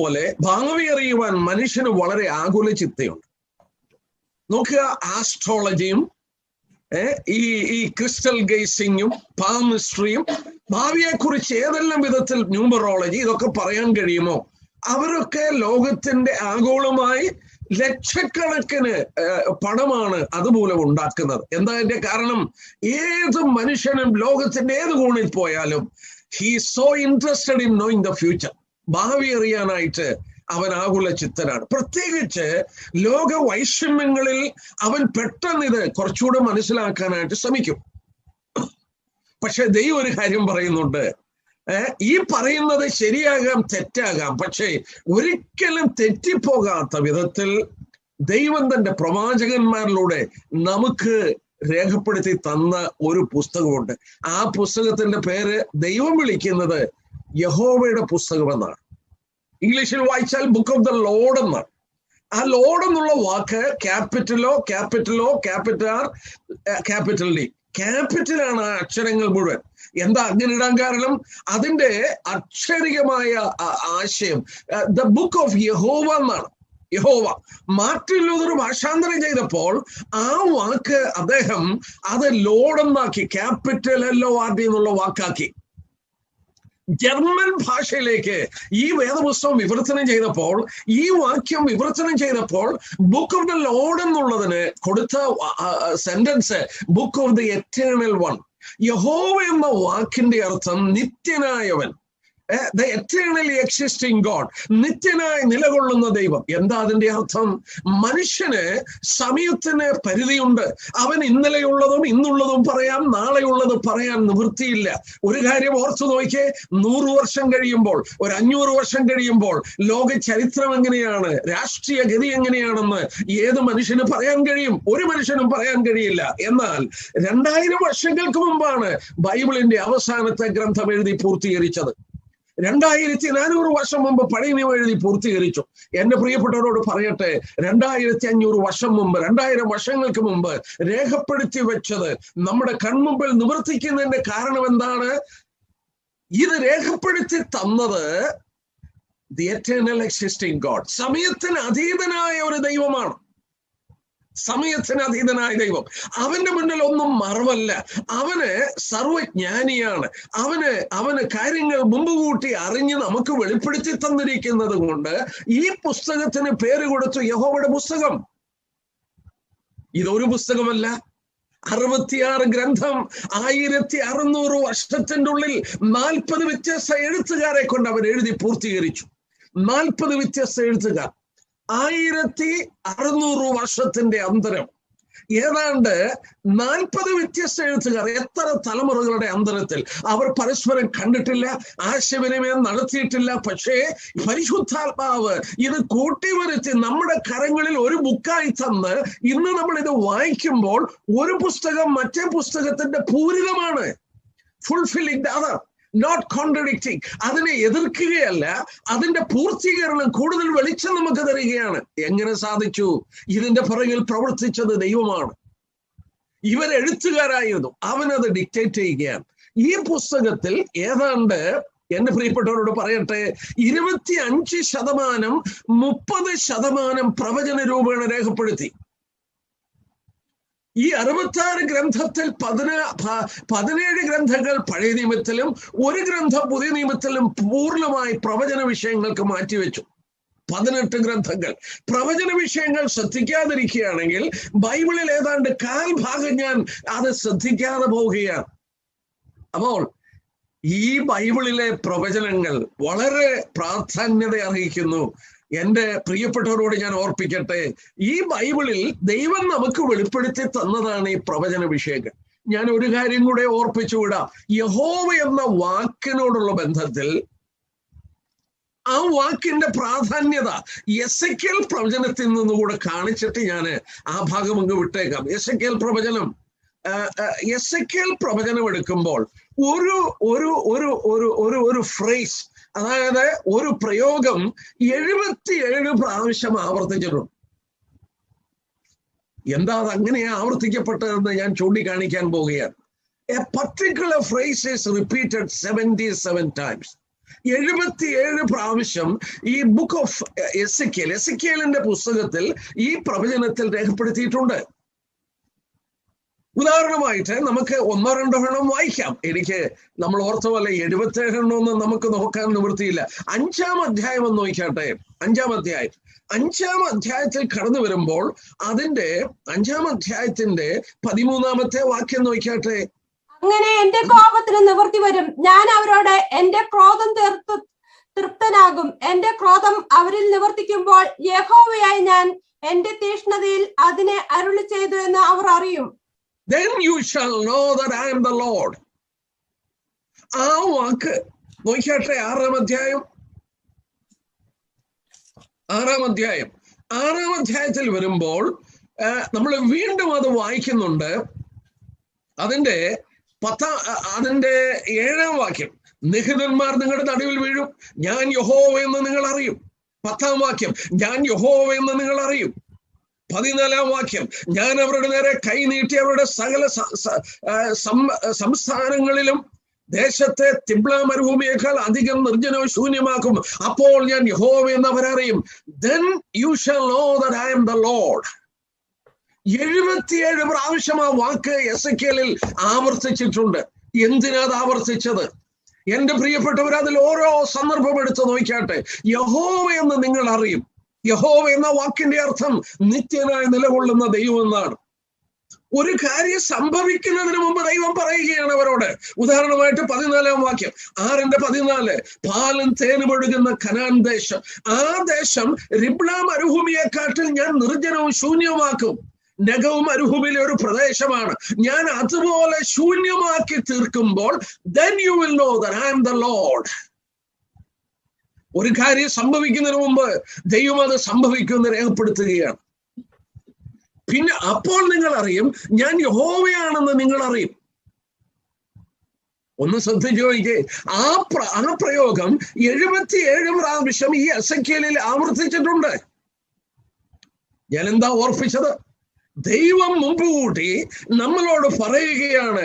പോലെ ഭാവി അറിയുവാൻ മനുഷ്യന് വളരെ ആകുല ചിത്തയുണ്ട്. നോക്കുക, ആസ്ട്രോളജിയും ഈ ക്രിസ്റ്റൽ ഗേസിങ്ങും പാമിസ്ട്രിയും ഭാവിയെക്കുറിച്ച് ഏതെല്ലാം വിധത്തിൽ ന്യൂമറോളജി ഇതൊക്കെ പറയാൻ കഴിയുമോ അവരൊക്കെ ലോകത്തിന്റെ ആഗോളമായി ലക്ഷക്കണക്കിന് പണമാണ് അതുമൂലം ഉണ്ടാക്കുന്നത്. എന്താ അതിന്റെ കാരണം? ഏത് മനുഷ്യനും ലോകത്തിന്റെ ഏത് കോണിൽ പോയാലും he so interested in knowing the future. ഭാവി അറിയാനായിട്ട് അവൻ ആകുല ചിത്തനാണ്. പ്രത്യേകിച്ച് ലോക വൈഷമ്യങ്ങളിൽ അവൻ പെട്ടെന്ന് ഇത് കുറച്ചുകൂടെ മനസ്സിലാക്കാനായിട്ട് ശ്രമിക്കും. പക്ഷെ ദൈവം ഒരു കാര്യം പറയുന്നുണ്ട്, ഈ പറയുന്നത് ശരിയാകാം തെറ്റാകാം, പക്ഷേ ഒരിക്കലും തെറ്റിപ്പോകാത്ത വിധത്തിൽ ദൈവം തന്റെ പ്രവാചകന്മാരിലൂടെ നമുക്ക് രേഖപ്പെടുത്തി തന്ന ഒരു പുസ്തകമുണ്ട്. ആ പുസ്തകത്തിന്റെ പേര് ദൈവം വിളിക്കുന്നത് യഹോവയുടെ പുസ്തകം എന്നാണ്. ഇംഗ്ലീഷിൽ വായിച്ചാൽ ബുക്ക് ഓഫ് ദ ലോർഡ് എന്നാണ്. ആ ലോർഡ് എന്നുള്ള വാക്ക് ക്യാപിറ്റലോ ക്യാപിറ്റൽ ഡി, ക്യാപിറ്റലാണ് ആ അക്ഷരങ്ങൾ മുഴുവൻ. എന്താ അങ്ങനെ ഇടാൻ കാരണം? അതിന്റെ അക്ഷരികമായ ആശയം ദ ബുക്ക് ഓഫ് യഹോവ എന്നാണ്. യഹോവ. മാർട്ടിൻ ലൂതർ ഭാഷാന്തരം ചെയ്തപ്പോൾ ആ വാക്ക് അദ്ദേഹം അത് ലോർഡ് എന്നാക്കി, ക്യാപിറ്റൽ LORD എന്നുള്ള വാക്കാക്കി. ജർമ്മൻ ഭാഷയിലേക്ക് ഈ വേദപുസ്തകം വിവർത്തനം ചെയ്തപ്പോൾ, ഈ വാക്യം വിവർത്തനം ചെയ്തപ്പോൾ ബുക്ക് ഓഫ് ദ ലോർഡ് എന്നുള്ളതിന് കൊടുത്ത sentence book of the eternal one. യഹോവ എന്ന വാക്കിന്റെ അർത്ഥം നിത്യനായവൻ, the eternally existing God, നിത്യനായി നിലകൊള്ളുന്ന ദൈവം. എന്താ അതിന്റെ അർത്ഥം? മനുഷ്യന് സമയത്തിന് പരിധിയുണ്ട്. അവൻ ഇന്നലെയുള്ളതും ഇന്നുള്ളതും പറയാം, നാളെയുള്ളത് പറയാൻ നിവൃത്തിയില്ല. ഒരു കാര്യം ഓർത്തു നോക്കിയേ, 100 വർഷം കഴിയുമ്പോൾ, ഒരു 500 വർഷം കഴിയുമ്പോൾ ലോക ചരിത്രം എങ്ങനെയാണ്, രാഷ്ട്രീയ ഗതി എങ്ങനെയാണെന്ന് ഏത് മനുഷ്യന് പറയാൻ കഴിയും? ഒരു മനുഷ്യനും പറയാൻ കഴിയില്ല. എന്നാൽ 2000 വർഷങ്ങൾക്ക് മുമ്പാണ് ബൈബിളിന്റെ അവസാനത്തെ ഗ്രന്ഥം എഴുതി പൂർത്തീകരിച്ചത്. 2400 വർഷം മുമ്പ് പഴയ നിയമം എഴുതി പൂർത്തീകരിച്ചു. എന്റെ പ്രിയപ്പെട്ടവരോട് പറയട്ടെ, 2500 വർഷം മുമ്പ്, 2000 വർഷങ്ങൾക്ക് മുമ്പ് രേഖപ്പെടുത്തി വെച്ചത് നമ്മുടെ കൺമുമ്പിൽ നിവർത്തിക്കുന്നതിന്റെ കാരണം എന്താണ്? ഇത് രേഖപ്പെടുത്തി തന്നത് ദി എറ്റേണൽ എക്സിസ്റ്റിംഗ് ഗോഡ്, സമയത്തിന് അതീതനായ ഒരു ദൈവമാണ്. സമയത്തിന് അതീതനായ ദൈവം. അവന്റെ മുന്നിൽ ഒന്നും മറവല്ല. അവന് സർവജ്ഞാനിയാണ്. അവന് കാര്യങ്ങൾ മുമ്പ് കൂട്ടി അറിഞ്ഞ് നമുക്ക് വെളിപ്പെടുത്തി തന്നിരിക്കുന്നത് കൊണ്ട് ഈ പുസ്തകത്തിന് പേര് കൊടുത്തു യഹോവയുടെ പുസ്തകം. ഇതൊരു പുസ്തകമല്ല, 66 ഗ്രന്ഥം, 1600 വർഷത്തിന്റെ ഉള്ളിൽ 40 വ്യത്യസ്ത എഴുത്തുകാരെ കൊണ്ട് അവർ എഴുതി പൂർത്തീകരിച്ചു. 40 വ്യത്യസ്ത എഴുത്തുകാർ, 1600 വർഷത്തിന്റെ അന്തരം, ഏതാണ്ട് 40 വ്യത്യസ്ത എഴുത്തുകാർ. എത്ര തലമുറകളുടെ അന്തരത്തിൽ അവർ പരസ്പരം കണ്ടിട്ടില്ല, ആശയവിനിമയം നടത്തിയിട്ടില്ല. പക്ഷേ പരിശുദ്ധാത്മാവ് ഇത് കൂട്ടിവരുത്തി നമ്മുടെ കരങ്ങളിൽ ഒരു ബുക്കായി തന്ന് ഇന്ന് നമ്മൾ ഇത് വായിക്കുമ്പോൾ ഒരു പുസ്തകം മറ്റേ പുസ്തകത്തിന്റെ പൂരിതമാണ്. Fulfilling the other, not contradicting. അതിനെ എതിർക്കുകയല്ല, അതിന്റെ പൂർത്തീകരണം കൂടുതൽ വെളിച്ചം നമുക്ക് തരികയാണ്. എങ്ങനെ സാധിച്ചു? ഇതിന്റെ പുറകിൽ പ്രവർത്തിച്ചത് ദൈവമാണ്. ഇവരെഴുത്തുകാരായിരുന്നു, അവനത് ഡിക്റ്റേറ്റ് ചെയ്യുകയാണ്. ഈ പുസ്തകത്തിൽ ഏതാണ്ട്, എന്റെ പ്രിയപ്പെട്ടവരോട് പറയട്ടെ, 25% 30% പ്രവചന രൂപേണ രേഖപ്പെടുത്തി. ഈ 66 ഗ്രന്ഥത്തിൽ 17 ഗ്രന്ഥങ്ങൾ പഴയ നിയമത്തിലും 1 ഗ്രന്ഥം പുതിയ നിയമത്തിലും പൂർണ്ണമായി പ്രവചന വിഷയങ്ങൾക്ക് മാറ്റിവെച്ചു. 18 ഗ്രന്ഥങ്ങൾ പ്രവചന വിഷയങ്ങൾ ശ്രദ്ധിക്കാതിരിക്കുകയാണെങ്കിൽ ബൈബിളിൽ ഏതാണ്ട് 1/4 ഭാഗം ഞാൻ അത് ശ്രദ്ധിക്കാതെ പോവുകയാണ്. അപ്പോൾ ഈ ബൈബിളിലെ പ്രവചനങ്ങൾ വളരെ പ്രാധാന്യത അർഹിക്കുന്നു. എന്റെ പ്രിയപ്പെട്ടവരോട് ഞാൻ ഓർപ്പിക്കട്ടെ, ഈ ബൈബിളിൽ ദൈവം നമുക്ക് വെളിപ്പെടുത്തി തന്നതാണ് ഈ പ്രവചന വിഷയങ്ങൾ. ഞാൻ ഒരു കാര്യം കൂടെ ഓർപ്പിച്ചുവിടാം. യഹോവ എന്ന വാക്കിനോടുള്ള ബന്ധത്തിൽ ആ വാക്കിന്റെ പ്രാധാന്യത എസെക്കിയേൽ പ്രവചനത്തിൽ നിന്നുകൂടെ കാണിച്ചിട്ട് ഞാൻ ആ ഭാഗം അങ്ങ് വിട്ടേക്കാം. എസെക്കിയേൽ പ്രവചനം എടുക്കുമ്പോൾ ഒരു ഫ്രേസ്, അതായത് ഒരു പ്രയോഗം 77 പ്രാവശ്യം ആവർത്തിച്ചിട്ടുണ്ട്. എന്താ അത് അങ്ങനെ ആവർത്തിക്കപ്പെട്ടതെന്ന് ഞാൻ ചൂണ്ടിക്കാണിക്കാൻ പോവുകയാണ്. A particular phrase is repeated 77 times. 77 പ്രാവശ്യം ഈ ബുക്ക് ഓഫ് എസെക്കിയേലിന്റെ പുസ്തകത്തിൽ ഈ പ്രവചനത്തിൽ രേഖപ്പെടുത്തിയിട്ടുണ്ട്. ഉദാഹരണമായിട്ട് നമുക്ക് 1-2 എണ്ണം വായിക്കാം. നമ്മൾ ഓർത്ത പോലെ 77 എണ്ണമൊന്നും നമുക്ക് നോക്കാൻ നിവൃത്തിയില്ല. 5-ാം അധ്യായം എന്ന് നോക്കിയാട്ടെ. 5-ാം അധ്യായത്തിൽ കടന്നു വരുമ്പോൾ അതിന്റെ 5-ാം അധ്യായത്തിന്റെ 13-ാമത്തെ വാക്യം നോക്കിയാട്ടെ. അങ്ങനെ എന്റെ കോപത്തിന് നിവൃത്തി വരും, ഞാൻ അവരോട് എന്റെ ക്രോധം തൃപ്തനാകും. എന്റെ ക്രോധം അവരിൽ നിവർത്തിക്കുമ്പോൾ യഹോവയായി ഞാൻ എന്റെ തീഷ്ണതയിൽ അതിനെ അരുളി ചെയ്തു എന്ന് അവർ അറിയും. Then you shall know that I am the Lord. ആ വാക്ക് നോക്കിയാട്ടെ. 6-ാം അധ്യായത്തിൽ വരുമ്പോൾ നമ്മൾ വീണ്ടും അത് വായിക്കുന്നുണ്ട്. അതിന്റെ 7-ാം വാക്യം, നിഹിതന്മാർ നിങ്ങളുടെ നടുവിൽ വീഴും, ഞാൻ യഹോവ എന്ന് നിങ്ങൾ അറിയും. 10-ാം വാക്യം, ഞാൻ യഹോവ എന്ന് നിങ്ങൾ അറിയും. 14-ാം വാക്യം, ഞാൻ അവരുടെ നേരെ കൈ നീട്ടി അവരുടെ സകല സംസ്ഥാനങ്ങളിലും ദേശത്തെ തിബ്ല മരുഭൂമിയേക്കാൾ അധികം നിർജ്ജനവും ശൂന്യമാക്കും. അപ്പോൾ ഞാൻ യഹോവ എന്ന് അവരറിയും. Then you shall know that I am the Lord. 77 പ്രാവശ്യം ആ വാക്ക് എസെക്കിയേലിൽ ആവർത്തിച്ചിട്ടുണ്ട്. എന്തിനാ അത് ആവർത്തിച്ചത്? എന്റെ പ്രിയപ്പെട്ടവർ, അതിൽ ഓരോ സന്ദർഭം എടുത്ത് നോക്കിയാട്ടെ. യഹോവ എന്ന് നിങ്ങൾ അറിയും. യഹോവ എന്ന വാക്കിന്റെ അർത്ഥം നിത്യനായി നിലകൊള്ളുന്ന ദൈവം എന്നാണ്. ഒരു കാര്യം സംഭവിക്കുന്നതിന് മുമ്പ് ദൈവം പറയുകയാണ് അവരോട്. ഉദാഹരണമായിട്ട് 14-ാം വാക്യം, 6-14, പാലും തേനും ഒഴുകുന്ന കനാൻ ദേശം, ആ ദേശം റിബ്ല മരുഭൂമിയെക്കാട്ടിൽ ഞാൻ നിർജ്ജനവും ശൂന്യമാക്കും. നഗവും മരുഭൂമിയിലെ ഒരു പ്രദേശമാണ്. ഞാൻ അതുപോലെ ശൂന്യമാക്കി തീർക്കുമ്പോൾ then you will know that I am the Lord. ഒരു കാര്യം സംഭവിക്കുന്നതിന് മുമ്പ് ദൈവം അത് സംഭവിക്കുമെന്ന് രേഖപ്പെടുത്തുകയാണ്. പിന്നെ അപ്പോൾ നിങ്ങൾ അറിയും ഞാൻ യഹോവയാണെന്ന് നിങ്ങൾ അറിയും. ഒന്ന് ശ്രദ്ധിച്ചു നോക്കിയേ. ആ പ്രയോഗം 77 പ്രാവശ്യം ഈ എസെക്കിയേലിൽ ആവർത്തിച്ചിട്ടുണ്ട്. ഞാൻ എന്താ ഓർപ്പിച്ചത്? ദൈവം മുമ്പ് കൂട്ടി നമ്മളോട് പറയുകയാണ്.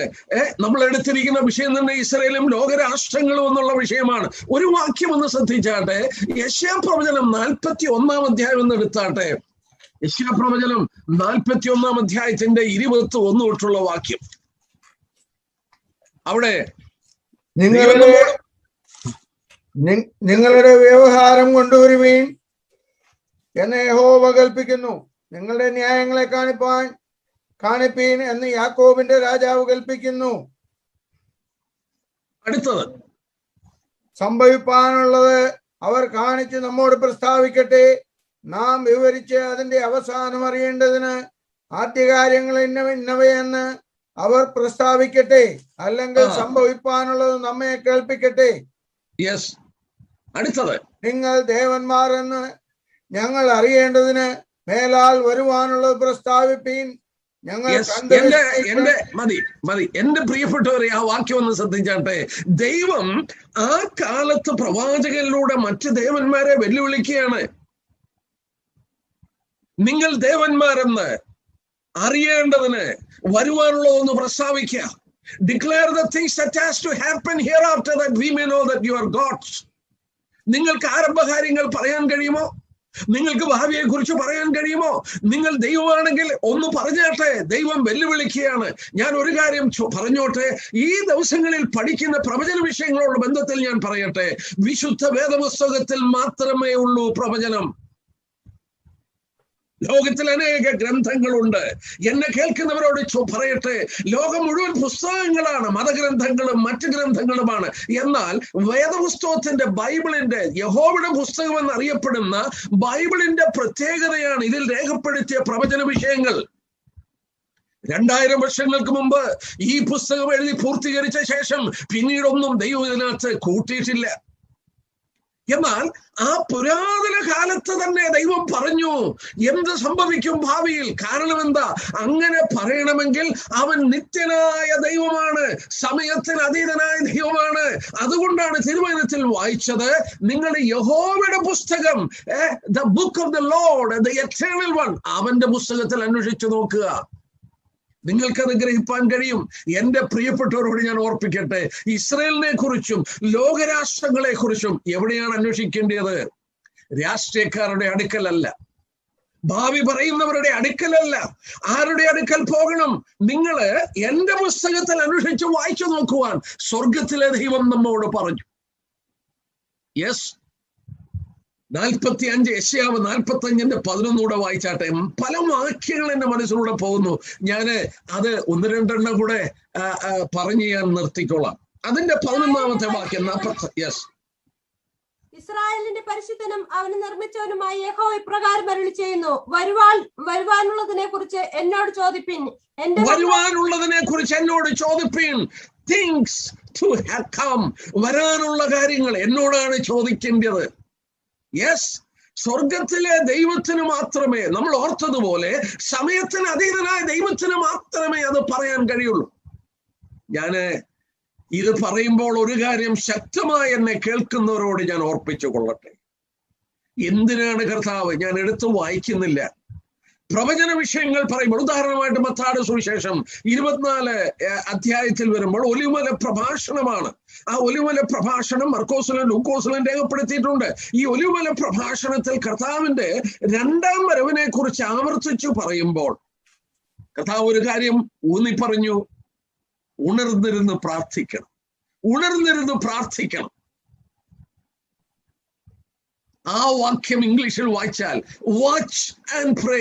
നമ്മൾ എടുത്തിരിക്കുന്ന വിഷയം തന്നെ ഇസ്രായേലും ലോകരാഷ്ട്രങ്ങളും എന്നുള്ള വിഷയമാണ്. ഒരു വാക്യം ഒന്ന് ശ്രദ്ധിച്ചാട്ടെ. യെശയ്യാപ്രവചനം 41-ാം അധ്യായം എന്ന് എടുത്താട്ടെ. യെശയ്യാപ്രവചനം 41-ാം അധ്യായത്തിന്റെ 21 തൊട്ടുള്ള വാക്യം. അവിടെ നിങ്ങളുടെ വ്യവഹാരം കൊണ്ടുവരുവീൻ എന്ന് യഹോവ കൽപ്പിക്കുന്നു, നിങ്ങളുടെ ന്യായങ്ങളെ കാണിപ്പീൻ എന്ന് യാക്കോബിന്റെ രാജാവ് കൽപ്പിക്കുന്നു. അടുത്തത്, സംഭവിപ്പാനുള്ളത് അവർ കാണിച്ച് നമ്മോട് പ്രസ്താവിക്കട്ടെ, നാം വിവരിച്ച് അതിന്റെ അവസാനം അറിയേണ്ടതിന് ആദ്യകാര്യങ്ങൾ ഇന്നവയെന്ന് അവർ പ്രസ്താവിക്കട്ടെ, അല്ലെങ്കിൽ സംഭവിപ്പാനുള്ളത് നമ്മെ കേൾപ്പിക്കട്ടെ. അടുത്തത്, നിങ്ങൾ ദേവന്മാർ എന്ന് ഞങ്ങൾ അറിയേണ്ടതിന് മേലാൽ വരുവാനുള്ളത് പ്രസ്താവിപ്പീൻ. ഞങ്ങൾ മതി. എന്റെ പ്രിയപ്പെട്ടവരെ, ആ വാക്യം ഒന്ന് ശ്രദ്ധിച്ചാട്ടെ. ദൈവം ആ കാലത്ത് പ്രവാചകനിലൂടെ മറ്റ് ദേവന്മാരെ വെല്ലുവിളിക്കുകയാണ്. നിങ്ങൾ ദേവന്മാരെന്ന് അറിയേണ്ടതിന് വരുവാനുള്ളതൊന്ന് പ്രസ്താവിക്കുക. Declare the things that has to happen hereafter that we may know that you are gods. നിങ്ങൾക്ക് ആരംഭകാര്യങ്ങൾ പറയാൻ കഴിയുമോ? നിങ്ങൾക്ക് ഭാവിയെ കുറിച്ച് പറയാൻ കഴിയുമോ? നിങ്ങൾ ദൈവമാണെങ്കിൽ ഒന്ന് പറഞ്ഞാട്ടെ. ദൈവം വെല്ലുവിളിക്കുകയാണ്. ഞാൻ ഒരു കാര്യം പറഞ്ഞോട്ടെ. ഈ ദിവസങ്ങളിൽ പഠിക്കുന്ന പ്രവചന വിഷയങ്ങളോട് ബന്ധത്തിൽ ഞാൻ പറയട്ടെ. വിശുദ്ധ വേദപുസ്തകത്തിൽ മാത്രമേ ഉള്ളൂ പ്രവചനം. ലോകത്തിൽ അനേക ഗ്രന്ഥങ്ങളുണ്ട്. എന്നെ കേൾക്കുന്നവരോട് പറയട്ടെ, ലോകം മുഴുവൻ പുസ്തകങ്ങളാണ്, മതഗ്രന്ഥങ്ങളും മറ്റ് ഗ്രന്ഥങ്ങളുമാണ്. എന്നാൽ വേദപുസ്തകത്തിന്റെ, ബൈബിളിന്റെ, യഹോവയുടെ പുസ്തകം എന്നറിയപ്പെടുന്ന ബൈബിളിന്റെ പ്രത്യേകതയാണ് ഇതിൽ രേഖപ്പെടുത്തിയ പ്രവചന വിഷയങ്ങൾ. 2000 വർഷങ്ങൾക്ക് മുമ്പ് ഈ പുസ്തകം എഴുതി പൂർത്തീകരിച്ച ശേഷം പിന്നീടൊന്നും ദൈവം ഇതിനകത്ത് കൂട്ടിയിട്ടില്ല. എന്നാൽ ആ പുരാതന കാലത്ത് തന്നെ ദൈവം പറഞ്ഞു എന്ത് സംഭവിക്കും ഭാവിയിൽ. കാരണം എന്താ? അങ്ങനെ പറയണമെങ്കിൽ അവൻ നിത്യനായ ദൈവമാണ്, സമയത്തിന് അതീതനായ ദൈവമാണ്. അതുകൊണ്ടാണ് തിരുവചനത്തിൽ വായിച്ചത്, നിങ്ങളുടെ യഹോവയുടെ പുസ്തകം, the book of the Lord, the eternal one, അവന്റെ പുസ്തകത്തിൽ അന്വേഷിച്ചു നോക്കുക. നിങ്ങൾക്കത് ഗ്രഹിപ്പാൻ കഴിയും. എന്റെ പ്രിയപ്പെട്ടവരോട് ഞാൻ ഓർപ്പിക്കട്ടെ, ഇസ്രായേലിനെ കുറിച്ചും ലോകരാഷ്ട്രങ്ങളെ കുറിച്ചും എവിടെയാണ് അന്വേഷിക്കേണ്ടത്? രാഷ്ട്രീയക്കാരുടെ അടുക്കലല്ല, ഭാവി പറയുന്നവരുടെ അടുക്കലല്ല. ആരുടെ അടുക്കൽ പോകണം? നിങ്ങള് എന്റെ പുസ്തകത്തിൽ അന്വേഷിച്ച് വായിച്ചു നോക്കുവാൻ സ്വർഗത്തിലെ ദൈവം നമ്മോട് പറഞ്ഞു. യെസ്, 45 യെശയ്യാവ് 45:11 വായിച്ചാട്ടെ. പല വാക്യങ്ങൾ എന്റെ മനസ്സിലൂടെ പോകുന്നു. ഞാന് അത് 1-2 കൂടെ പറഞ്ഞ് ഞാൻ നിർത്തിക്കൊള്ളാം. അതിന്റെ 11ാമത്തെ വാക്യം 40. യെസ്. ഇസ്രായേലിന്റെ പരിശുദ്ധനും അവന് നിർമ്മിച്ചവനുമായ യഹോവ ഇപ്രകാരം അരുളി ചെയ്യുന്നു, വരുവാനുള്ളതിനെ കുറിച്ച് എന്നോട് ചോദിപ്പിൻ. വരുവാനുള്ളതിനെ കുറിച്ച് എന്നോട് ചോദിപ്പിൻ. തിങ്സ് ടു ഹാവ് കം, വരാനുള്ള കാര്യങ്ങൾ എന്നോടാണ് ചോദിക്കേണ്ടത്. യെസ്, സ്വർഗത്തിലെ ദൈവത്തിന് മാത്രമേ, നമ്മൾ ഓർത്തതുപോലെ സമയത്തിന് അതീതനായ ദൈവത്തിന് മാത്രമേ അത് പറയാൻ കഴിയുള്ളൂ. ഞാന് ഇത് പറയുമ്പോൾ ഒരു കാര്യം ശക്തമായി എന്നെ കേൾക്കുന്നവരോട് ഞാൻ ഓർപ്പിച്ചു കൊള്ളട്ടെ. എന്തിനാണ് കർത്താവ്, ഞാൻ എടുത്തു വായിക്കുന്നില്ല, പ്രവചന വിഷയങ്ങൾ പറയുമ്പോൾ, ഉദാഹരണമായിട്ട് മത്തായിയുടെ സുവിശേഷം 24 അധ്യായത്തിൽ വരുമ്പോൾ ഒലിവുമല പ്രഭാഷണമാണ്. ആ ഒലിവുമല പ്രഭാഷണം മർക്കോസിലും ലൂക്കോസിലും രേഖപ്പെടുത്തിയിട്ടുണ്ട്. ഈ ഒലിവുമല പ്രഭാഷണത്തിൽ കർത്താവിന്റെ 2ാം വരവിനെ കുറിച്ച് ആവർത്തിച്ചു പറയുമ്പോൾ കർത്താവ് ഒരു കാര്യം ഊന്നി പറഞ്ഞു, ഉണർന്നിരുന്ന് പ്രാർത്ഥിക്കണം, ഉണർന്നിരുന്ന് പ്രാർത്ഥിക്കണം. ആ വാക്യം ഇംഗ്ലീഷിൽ വായിച്ചാൽ watch and pray,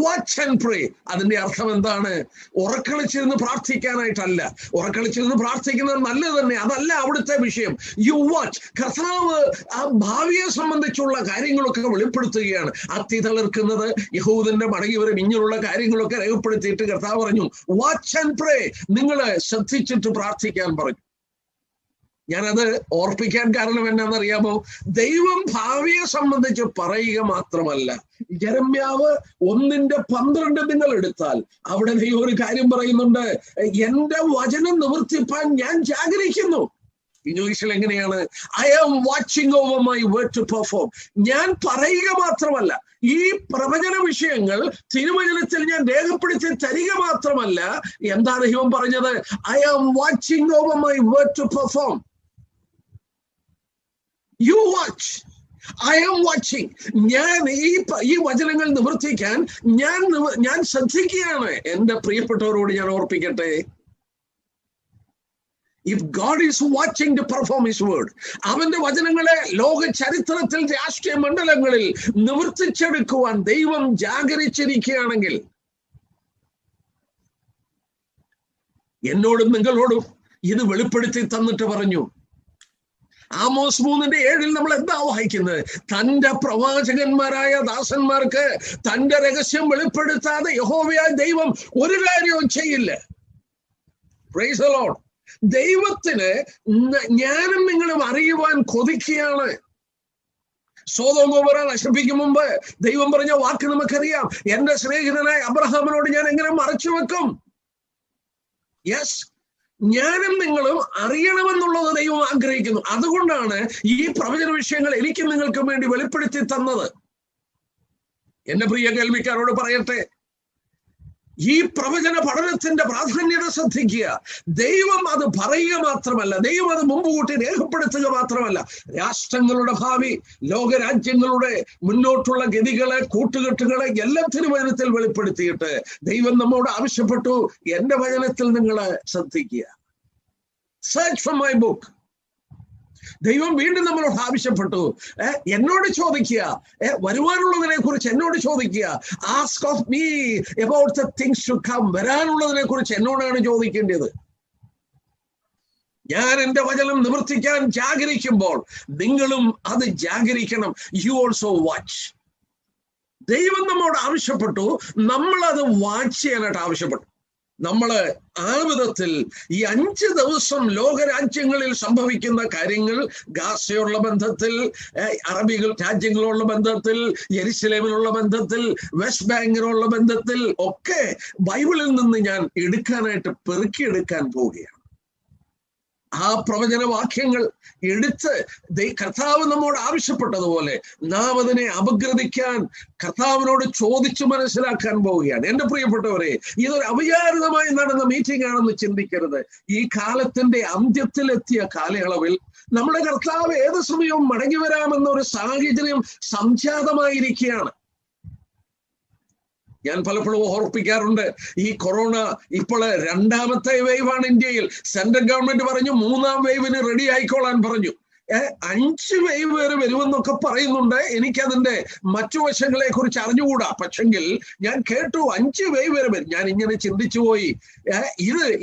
watch and പ്രേ. അതിന്റെ അർത്ഥം എന്താണ്? ഉറക്കളിച്ചിരുന്ന് പ്രാർത്ഥിക്കാനായിട്ടല്ല. ഉറക്കളിച്ചിരുന്ന് പ്രാർത്ഥിക്കുന്നത് നല്ലത് തന്നെ, അതല്ല അവിടുത്തെ വിഷയം. You watch. കർത്താവ് ആ ഭാവിയെ സംബന്ധിച്ചുള്ള കാര്യങ്ങളൊക്കെ വെളിപ്പെടുത്തുകയാണ്. അത്തി തളിർക്കുന്നത്, യഹൂദന്റെ മടങ്ങിവരും, ഇങ്ങനെയുള്ള കാര്യങ്ങളൊക്കെ രേഖപ്പെടുത്തിയിട്ട് കർത്താവ് പറഞ്ഞു വാച്ച് ആൻഡ് പ്രേ, നിങ്ങള് ശ്രദ്ധിച്ചിട്ട് പ്രാർത്ഥിക്കാൻ പറഞ്ഞു. ഞാനത് ഓർപ്പിക്കാൻ കാരണം എന്നാണെന്നറിയാമോ? ദൈവം ഭാവിയെ സംബന്ധിച്ച് പറയുക മാത്രമല്ല, യെരമ്യാവ് 1:12 നിങ്ങൾ എടുത്താൽ അവിടെ ദൈവം ഒരു കാര്യം പറയുന്നുണ്ട്, എന്റെ വചനം നിവർത്തിപ്പാൻ ഞാൻ ജാഗരിക്കുന്നു. ഇംഗ്ലീഷിൽ എങ്ങനെയാണ്? I am watching over my word to perform. ഞാൻ പറയുക മാത്രമല്ല, ഈ പ്രവചന വിഷയങ്ങൾ തിരുവചനത്തിൽ ഞാൻ രേഖപ്പെടുത്തി തരിക മാത്രമല്ല, എന്താ ദൈവം പറഞ്ഞത്? I am watching over my word to perform. You watch. I am watching. ഞാൻ ഈ വചനങ്ങൾ നിവർത്തിക്കാൻ ഞാൻ ശ്രദ്ധിക്കുകയാണ്. എന്റെ പ്രിയപ്പെട്ടവരോട് ഞാൻ ഓർപ്പിക്കട്ടെ, if God is watching to perform his word, അവന്റെ വചനങ്ങളെ ലോക ചരിത്രത്തിൽ രാഷ്ട്രീയ മണ്ഡലങ്ങളിൽ നിവർത്തിച്ചെടുക്കുവാൻ ദൈവം ജാഗരിച്ചിരിക്കുകയാണെങ്കിൽ, എന്നോടും നിങ്ങളോടും ഇത് വെളിപ്പെടുത്തി തന്നിട്ട് പറഞ്ഞു. ആമോസ് 3:7 നമ്മൾ എന്താ വായിക്കുന്നത്? തന്റെ പ്രവാചകന്മാരായ ദാസന്മാർക്ക് തന്റെ രഹസ്യം വെളിപ്പെടുത്താതെ യഹോവയായ ദൈവം ഒരു കാര്യവും ചെയ്യില്ല. Praise the Lord. ദൈവത്തിന് ഞാനും നിങ്ങളും അറിയുവാൻ കൊതിക്കുകയാണ്. സോദോം ഗോമോറ നശിപ്പിക്കും മുമ്പ് ദൈവം പറഞ്ഞ വാക്ക് നമുക്കറിയാം, എന്റെ സ്നേഹിതനായ അബ്രഹാമിനോട് ഞാൻ എങ്ങനെ മറച്ചു വെക്കും? യെസ്, ഞാനും നിങ്ങളും അറിയണമെന്നുള്ളത് ദൈവം ആഗ്രഹിക്കുന്നു. അതുകൊണ്ടാണ് ഈ പ്രവചന വിഷയങ്ങൾ എനിക്കും നിങ്ങൾക്കും വേണ്ടി വെളിപ്പെടുത്തി തന്നത്. എന്റെ പ്രിയ കേൾവിക്കാരോട് പറയട്ടെ, ഈ പ്രവചന പഠനത്തിന്റെ പ്രാധാന്യത ശ്രദ്ധിക്കുക. ദൈവം അത് പറയുക മാത്രമല്ല, ദൈവം അത് മുമ്പ് കൂട്ടി രേഖപ്പെടുത്തുക മാത്രമല്ല, രാഷ്ട്രങ്ങളുടെ ഭാവി, ലോകരാജ്യങ്ങളുടെ മുന്നോട്ടുള്ള ഗതികളെ, കൂട്ടുകെട്ടുകളെ എല്ലാം തിരുവചനത്തിൽ വെളിപ്പെടുത്തിയിട്ട് ദൈവം നമ്മോട് ആവശ്യപ്പെട്ടു, എന്റെ വചനത്തിൽ നിങ്ങൾ ശ്രദ്ധിക്കുക. Search from my book. ദൈവം വീണ്ടും നമ്മളോട് ആവശ്യപ്പെട്ടു, എന്നോട് ചോദിക്കുക, വരുവാനുള്ളതിനെ കുറിച്ച് എന്നോട് ചോദിക്കുക. Ask of me about the things to come. വരാനുള്ളതിനെ കുറിച്ച് എന്നോടാണ് ചോദിക്കേണ്ടത്. ഞാൻ എന്റെ വചനം നിവർത്തിക്കാൻ ജാഗരിക്കുമ്പോൾ നിങ്ങളും അത് ജാഗരിക്കണം. You also watch. ദൈവം നമ്മോട് ആവശ്യപ്പെട്ടു, നമ്മളത് വാച്ച് ചെയ്യാനായിട്ട് ആവശ്യപ്പെട്ടു. നമ്മള് ആ വിധത്തിൽ ഈ 5 ദിവസം ലോകരാജ്യങ്ങളിൽ സംഭവിക്കുന്ന കാര്യങ്ങൾ, ഗാസയുള്ള ബന്ധത്തിൽ, അറബികൾ രാജ്യങ്ങളുള്ള ബന്ധത്തിൽ, യെരുശലേമിലുള്ള ബന്ധത്തിൽ, വെസ്റ്റ് ബാങ്കിനുള്ള ബന്ധത്തിൽ ഒക്കെ ബൈബിളിൽ നിന്ന് ഞാൻ എടുക്കാനായിട്ട് പെറുക്കിയെടുക്കാൻ പോവുകയാണ്. ആ പ്രവചന വാക്യങ്ങൾ എടുത്ത് കർത്താവ് നമ്മോട് ആവശ്യപ്പെട്ടതുപോലെ നാം അതിനെ അപഗ്രഥിക്കാൻ കർത്താവിനോട് ചോദിച്ചു മനസ്സിലാക്കാൻ പോവുകയാണ്. എന്റെ പ്രിയപ്പെട്ടവരെ, ഇതൊരു അവിചാരിതമായി നടന്ന മീറ്റിംഗ് ആണെന്ന് ചിന്തിക്കരുത്. ഈ കാലത്തിന്റെ അന്ത്യത്തിലെത്തിയ കാലയളവിൽ നമ്മുടെ കർത്താവ് ഏത് സമയവും മടങ്ങി വരാമെന്നൊരു സാഹചര്യം സംജാതമായിരിക്കുകയാണ്. ഞാൻ പലപ്പോഴും ഓർപ്പിക്കാറുണ്ട്, ഈ കൊറോണ ഇപ്പോൾ 2ാമത്തെ വേവാണ് ഇന്ത്യയിൽ. സെൻട്രൽ ഗവൺമെന്റ് പറഞ്ഞു 3ാം വേവിന് റെഡി ആയിക്കോളാൻ പറഞ്ഞു. 5 വേവ് വരെ വരുമെന്നൊക്കെ പറയുന്നുണ്ട്. എനിക്കതിന്റെ മറ്റു വശങ്ങളെ കുറിച്ച് അറിഞ്ഞുകൂടാ. പക്ഷെങ്കിൽ ഞാൻ കേട്ടു 5 വേവ് വരെ വരും. ഞാൻ ഇങ്ങനെ ചിന്തിച്ചു പോയി,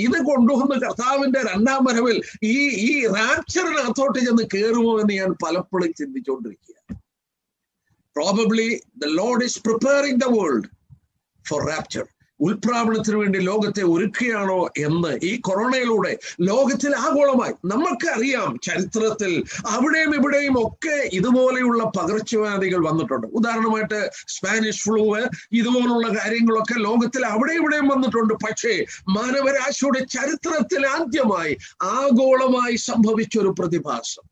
ഇത് കൊണ്ടുവന്ന് കർത്താവിന്റെ 2ാം വരവിൽ ഈ റാപ്ചറിനകത്തോട്ട് ചെന്ന് കയറുമോ എന്ന് ഞാൻ പലപ്പോഴും ചിന്തിച്ചുകൊണ്ടിരിക്കുക. Probably the lord is preparing the world for rapture. ഉൽപ്രാവണത്തിന് വേണ്ടി ലോകത്തെ ഒരുക്കുകയാണോ എന്ന് ഈ കൊറോണയിലൂടെ ലോകത്തിൽ ആഗോളമായി നമുക്ക് അറിയാം. ചരിത്രത്തിൽ അവിടെയും ഇവിടെയും ഒക്കെ ഇതുപോലെയുള്ള പകർച്ചവ്യാധികൾ വന്നിട്ടുണ്ട്. ഉദാഹരണമായിട്ട് സ്പാനിഷ് ഫ്ലൂ, ഇതുപോലുള്ള കാര്യങ്ങളൊക്കെ ലോകത്തിൽ അവിടെ ഇവിടെയും വന്നിട്ടുണ്ട്. പക്ഷേ മാനവരാശിയുടെ ചരിത്രത്തിൽ ആദ്യമായി ആഗോളമായി സംഭവിച്ചൊരു പ്രതിഭാസം.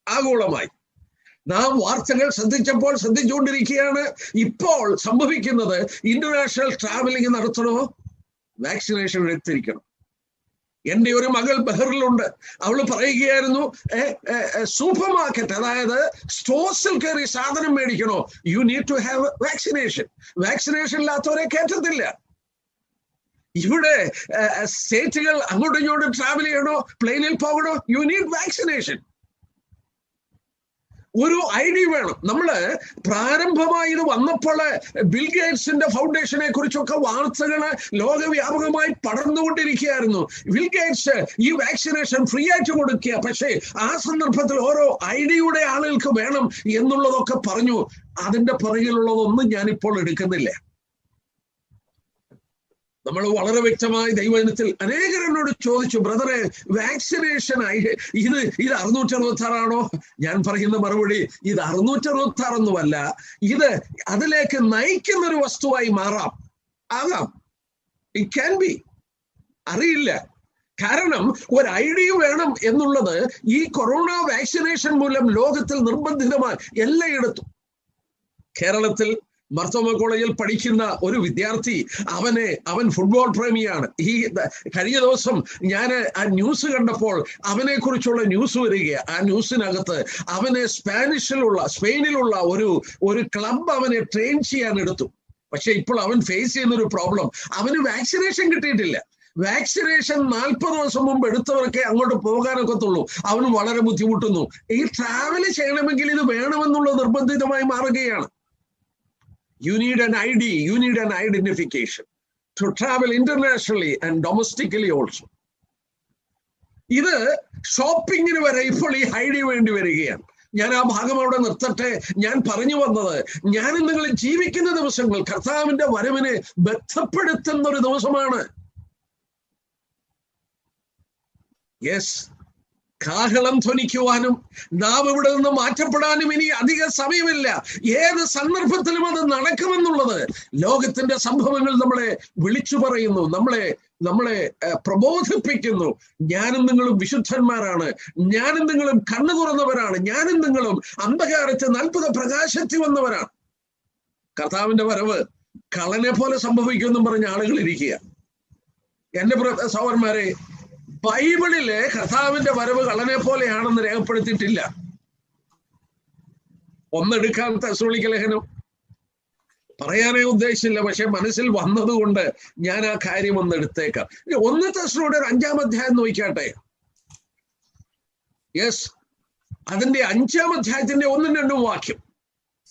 ആഗോളമായി നാം വാർത്തകൾ ശ്രദ്ധിച്ചുകൊണ്ടിരിക്കുകയാണ്. ഇപ്പോൾ സംഭവിക്കുന്നത് ഇന്റർനാഷണൽ ട്രാവലിംഗ് നടത്തണോ, വാക്സിനേഷൻ എടുത്തിരിക്കണം. എന്റെ ഒരു മകൾ ബഹറിലുണ്ട്. അവള് പറയുകയായിരുന്നു, സൂപ്പർ മാർക്കറ്റ്, അതായത് സ്റ്റോഴ്സിൽ കയറി സാധനം മേടിക്കണോ, you need to have vaccination. Vaccination ഇല്ലാത്തവരെ കയറ്റത്തില്ല. ഇവിടെ സ്റ്റേറ്റുകൾ അങ്ങോട്ടും ഇങ്ങോട്ടും ട്രാവൽ ചെയ്യണോ, പ്ലെയിനിൽ പോകണോ, യു നീഡ് വാക്സിനേഷൻ. ഒരു ഐഡി വേണം. നമ്മള് പ്രാരംഭമായി ഇത് വന്നപ്പോൾ ബിൽ ഗേറ്റ്സിന്റെ ഫൗണ്ടേഷനെ കുറിച്ചൊക്കെ വാർത്തകള് ലോകവ്യാപകമായി പടർന്നുകൊണ്ടിരിക്കുകയായിരുന്നു. ബിൽ ഗേറ്റ്സ് ഈ വാക്സിനേഷൻ ഫ്രീ ആയിട്ട് കൊടുക്കുക, പക്ഷേ ആ സന്ദർഭത്തിൽ ഓരോ ഐഡിയുടെ ആളുകൾക്ക് വേണം എന്നുള്ളതൊക്കെ പറഞ്ഞു. അതിന്റെ പുറകിലുള്ളതൊന്നും ഞാനിപ്പോൾ എടുക്കുന്നില്ല. നമ്മൾ വളരെ വ്യക്തമായി ദൈവജനത്തിൽ അനേകരെന്നോട് ചോദിച്ചു, ബ്രദറെ വാക്സിനേഷൻ ഇത് 666 ഞാൻ പറയുന്ന മറുപടി, ഇത് 666 ഇത് അതിലേക്ക് നയിക്കുന്ന ഒരു വസ്തുവായി ആകാം. ഇറ്റ് ക്യാൻ ബി, അറിയില്ല. കാരണം ഒരു ഐഡിയ വേണം എന്നുള്ളത് ഈ കൊറോണ വാക്സിനേഷൻ മൂലം ലോകത്തിൽ നിർബന്ധിതമായി എല്ലായിടത്തും. കേരളത്തിൽ മർത്തോമ കോളേജിൽ പഠിക്കുന്ന ഒരു വിദ്യാർത്ഥി, അവൻ ഫുട്ബോൾ പ്രേമിയാണ്. ഈ കഴിഞ്ഞ ദിവസം ഞാൻ ആ ന്യൂസ് കണ്ടപ്പോൾ അവനെ കുറിച്ചുള്ള ന്യൂസ് വരികയാണ്. ആ ന്യൂസിനകത്ത് അവനെ സ്പെയിനിലുള്ള ഒരു ക്ലബ് അവനെ ട്രെയിൻ ചെയ്യാൻ എടുത്തു. പക്ഷെ ഇപ്പോൾ അവൻ ഫേസ് ചെയ്യുന്നൊരു പ്രോബ്ലം, അവന് വാക്സിനേഷൻ കിട്ടിയിട്ടില്ല. വാക്സിനേഷൻ 40 ദിവസം മുമ്പ് എടുത്തവർക്കേ അങ്ങോട്ട് പോകാനൊക്കത്തുള്ളൂ. അവന് വളരെ ബുദ്ധിമുട്ടുന്നു. ഈ ട്രാവൽ ചെയ്യണമെങ്കിൽ ഇത് വേണമെന്നുള്ളത് നിർബന്ധിതമായി മാറുകയാണ്. You need an ID, you need an identification to travel internationally and domestically also. ഇത് ഷോപ്പിങ്ങിന് വരെ ഇപ്പോൾ ഈ ഐഡി വേണ്ടി വരികയാണ്. ഞാൻ ആ ഭാഗം അവിടെ നിർത്തട്ടെ. ഞാൻ പറഞ്ഞു വന്നത്, ഞാനും നിങ്ങൾ ജീവിക്കുന്ന ദിവസങ്ങൾ കർത്താവിന്റെ വരവിനെ ബന്ധപ്പെടുത്തുന്ന ഒരു ദിവസമാണ്. യെസ്, കാഹളം ധ്വനിക്കുവാനും നാം ഇവിടെ നിന്ന് മാറ്റപ്പെടാനും ഇനി അധിക സമയമില്ല. ഏത് സന്ദർഭത്തിലും അത് നടക്കുമെന്നുള്ളത് ലോകത്തിന്റെ സംഭവങ്ങൾ നമ്മളെ വിളിച്ചു പറയുന്നു, നമ്മളെ പ്രബോധിപ്പിക്കുന്നു. ഞാനും നിങ്ങളും വിശുദ്ധന്മാരാണ്, ഞാനും നിങ്ങളും കണ്ണു തുറന്നവരാണ്, ഞാനും നിങ്ങളും അന്ധകാരത്തെ അത്ഭുത പ്രകാശത്തിൽ വന്നവരാണ്. കർത്താവിന്റെ വരവ് കളനെ പോലെ സംഭവിക്കുമെന്നും പറഞ്ഞ ആളുകൾ ഇരിക്കുക. എന്റെ സഹോദരന്മാരെ, ബൈബിളിലെ കർത്താവിന്റെ വരവ് കളനെ പോലെയാണെന്ന് രേഖപ്പെടുത്തിയിട്ടില്ല. ഒന്നെടുക്കാൻ തെസ്സലോനിക്ക ലേഖനം പറയാനേ ഉദ്ദേശിച്ചില്ല, പക്ഷെ മനസ്സിൽ വന്നതുകൊണ്ട് ഞാൻ ആ കാര്യം ഒന്ന് എടുത്തേക്കാം. 1 തെസ്സലോനിക്കർ 5-ാം അധ്യായം നോക്കിക്കാട്ടെ. യെസ്, അതിന്റെ 5-ാം അധ്യായത്തിന്റെ 1-2 വാക്യം.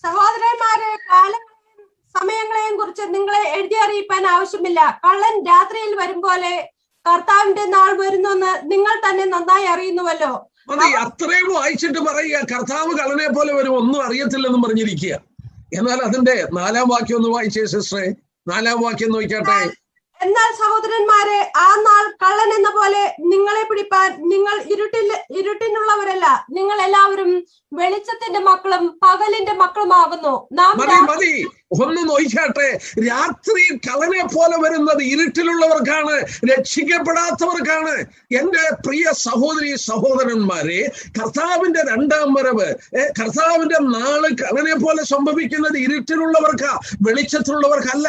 സഹോദരന്മാരെ, കാലങ്ങളെയും സമയങ്ങളെയും കുറിച്ച് നിങ്ങളെ എഴുതി അറിയിപ്പാൻ ആവശ്യമില്ല. കള്ളൻ രാത്രിയിൽ വരും പോലെ കർത്താവിന്റെ നാൾ വരുന്നെന്ന് നിങ്ങൾ തന്നെ നന്നായി അറിയുന്നുവല്ലോ. അതെ, അത്രയും വായിച്ചിട്ട് പറയുക കർത്താവ് കളനെ പോലെ വരും, ഒന്നും അറിയത്തില്ലെന്നും പറഞ്ഞിരിക്കുക. എന്നാൽ അതിന്റെ 4-ാം വാക്യം ഒന്ന് വായിച്ചേ സിസ്റ്ററെ. 4-ാം വാക്യം നോക്കിയാട്ടെ. എന്നാൽ സഹോദരന്മാരെ, ആ നാൾ കള്ളൻ എന്ന പോലെ നിങ്ങളെ പിടിപ്പാൻ നിങ്ങൾ ഇരുട്ടിനുള്ളവരല്ല, നിങ്ങൾ എല്ലാവരും വെളിച്ചത്തിന്റെ മക്കളും പകലിന്റെ മക്കളുമാകുന്നു. മതി ഒന്ന് നോയിക്കാട്ടെ. രാത്രി കള്ളനെ പോലെ വരുന്നത് ഇരുട്ടിലുള്ളവർക്കാണ്, രക്ഷിക്കപ്പെടാത്തവർക്കാണ്. എന്റെ പ്രിയ സഹോദരി സഹോദരന്മാരെ, കർത്താവിന്റെ രണ്ടാം വരവ്, കർത്താവിന്റെ നാള് കള്ളനെ പോലെ സംഭവിക്കുന്നത് ഇരുട്ടിലുള്ളവർക്കാ, വെളിച്ചത്തിലുള്ളവർക്കല്ല.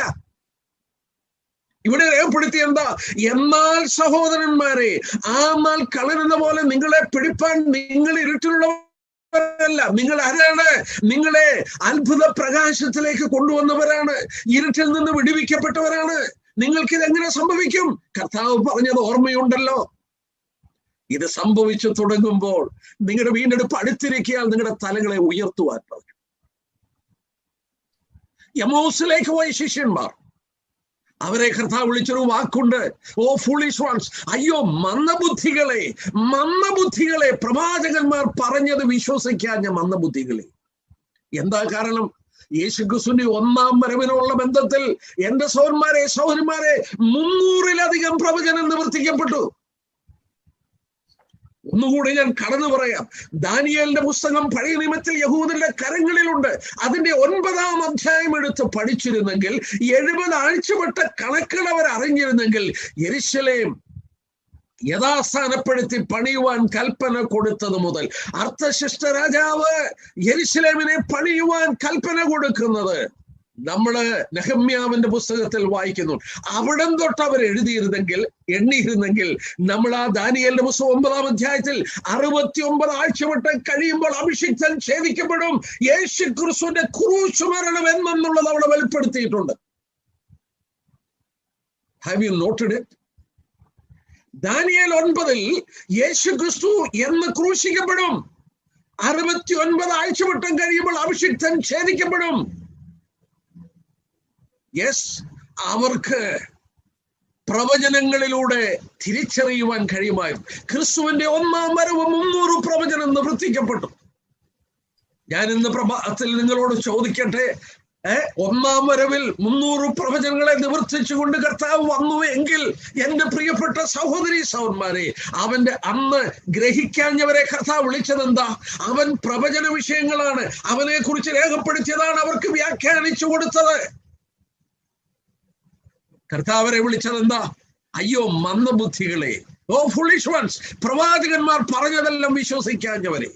ഇവിടെ രേഖപ്പെടുത്തി എന്താ? എന്നാൽ സഹോദരന്മാരെ, ആ നാൾ കള്ളനെന്ന പോലെ നിങ്ങളെ പിടിപ്പാൻ നിങ്ങൾ ഇരുട്ടിലുള്ളവരല്ല. നിങ്ങൾ ആരാണ്? നിങ്ങളെ അത്ഭുത പ്രകാശത്തിലേക്ക് കൊണ്ടുവന്നവരാണ്, ഇരുട്ടിൽ നിന്ന് വിടുവിക്കപ്പെട്ടവരാണ്. നിങ്ങൾക്കിത് എങ്ങനെ സംഭവിക്കും? കർത്താവ് പറഞ്ഞത് ഓർമ്മയുണ്ടല്ലോ. ഇത് സംഭവിച്ചു തുടങ്ങുമ്പോൾ നിങ്ങളുടെ വീണ്ടെടുപ്പ് അടുത്തിരിക്കാൻ നിങ്ങളുടെ തലകളെ ഉയർത്തുവാൻ പറഞ്ഞു. എമൗസിലേക്ക് പോയ ശിഷ്യന്മാർ, അവരെ കർത്താവ് വിളിച്ചൊരു വാക്കുണ്ട്, ഓ ഫൂളിഷ് വൺസ്, അയ്യോ മന്ദബുദ്ധികളെ, മന്ദബുദ്ധികളെ. പ്രവാചകന്മാർ പറഞ്ഞത് വിശ്വസിക്കാഞ്ഞ മന്ദബുദ്ധികളെ. എന്താ കാരണം? യേശുക്രിസ്തുവിന്റെ ഒന്നാം വരവിനുള്ള ബന്ധത്തിൽ എന്റെ സഹോദരന്മാരെ 300-ലധികം പ്രവചനം നിവർത്തിക്കപ്പെട്ടു. ഒന്നുകൂടി ഞാൻ കടന്നു പറയാം. ദാനിയേലിന്റെ പുസ്തകം പഴയ നിയമത്തിൽ യഹൂദരുടെ കരങ്ങളിലുണ്ട്. അതിന്റെ 9-ാം അധ്യായം എടുത്ത് പഠിച്ചിരുന്നെങ്കിൽ, 70 ആഴ്ചപ്പെട്ട കണക്കുകൾ അവർ അറിഞ്ഞിരുന്നെങ്കിൽ, യെരുശലേം യഥാസ്ഥാനപ്പെടുത്തി പണിയുവാൻ കൽപ്പന കൊടുത്തത് മുതൽ അർത്ഥശിഷ്ട രാജാവ് യെരുശലേമിനെ പണിയുവാൻ കൽപ്പന കൊടുക്കുന്നത് നമ്മള് നെഹമ്യാവിന്റെ പുസ്തകത്തിൽ വായിക്കുന്നു. അവിടം തൊട്ട് അവർ എണ്ണിയിരുന്നെങ്കിൽ നമ്മൾ ആ ദാനിയേലിന്റെ പുസ്തകം 9-ാം അധ്യായത്തിൽ 69 ആഴ്ചവട്ടം കഴിയുമ്പോൾ അഭിഷിക്തൻ ഛേദിക്കപ്പെടും, യേശുക്രിസ്തുവിന്റെ ക്രൂശ് മരണം എന്നുള്ളത് അവിടെ വെളിപ്പെടുത്തിയിട്ടുണ്ട്. Have you noted it? Daniel 9-ൽ യേശുക്രിസ്തു എന്ന് ക്രൂശിക്കപ്പെടും, 69 ആഴ്ചവട്ടം കഴിയുമ്പോൾ അഭിഷിക്തൻ ഛേദിക്കപ്പെടും. യെസ്, അവർക്ക് പ്രവചനങ്ങളിലൂടെ തിരിച്ചറിയുവാൻ കഴിയുമായിരുന്നു. ക്രിസ്തുവിന്റെ ഒന്നാം വരവ് 300 പ്രവചനം നിവർത്തിക്കപ്പെട്ടു. ഞാൻ ഇന്ന് പ്രഭാതത്തിൽ നിങ്ങളോട് ചോദിക്കട്ടെ, ഒന്നാം വരവിൽ 300 പ്രവചനങ്ങളെ നിവർത്തിച്ചുകൊണ്ട് കർത്താവ് വന്നു എങ്കിൽ, എന്റെ പ്രിയപ്പെട്ട സഹോദരി സഹോദരന്മാരെ, അവന്റെ അന്ന് ഗ്രഹിക്കാഞ്ഞവരെ കർത്താവ് വിളിച്ചതെന്താ? അവൻ പ്രവചന വിഷയങ്ങളാണ്, അവനെ കുറിച്ച് രേഖപ്പെടുത്തിയതാണ് അവർക്ക് വ്യാഖ്യാനിച്ചു കൊടുത്തത്. കർത്താവരെ വിളിച്ചതെന്താ? അയ്യോ മന്ദബുദ്ധികളെ, ഓ ഫുളിഷ് വൺസ്, പ്രവാചകന്മാർ പറഞ്ഞതെല്ലാം വിശ്വസിക്കാഞ്ഞവരെ.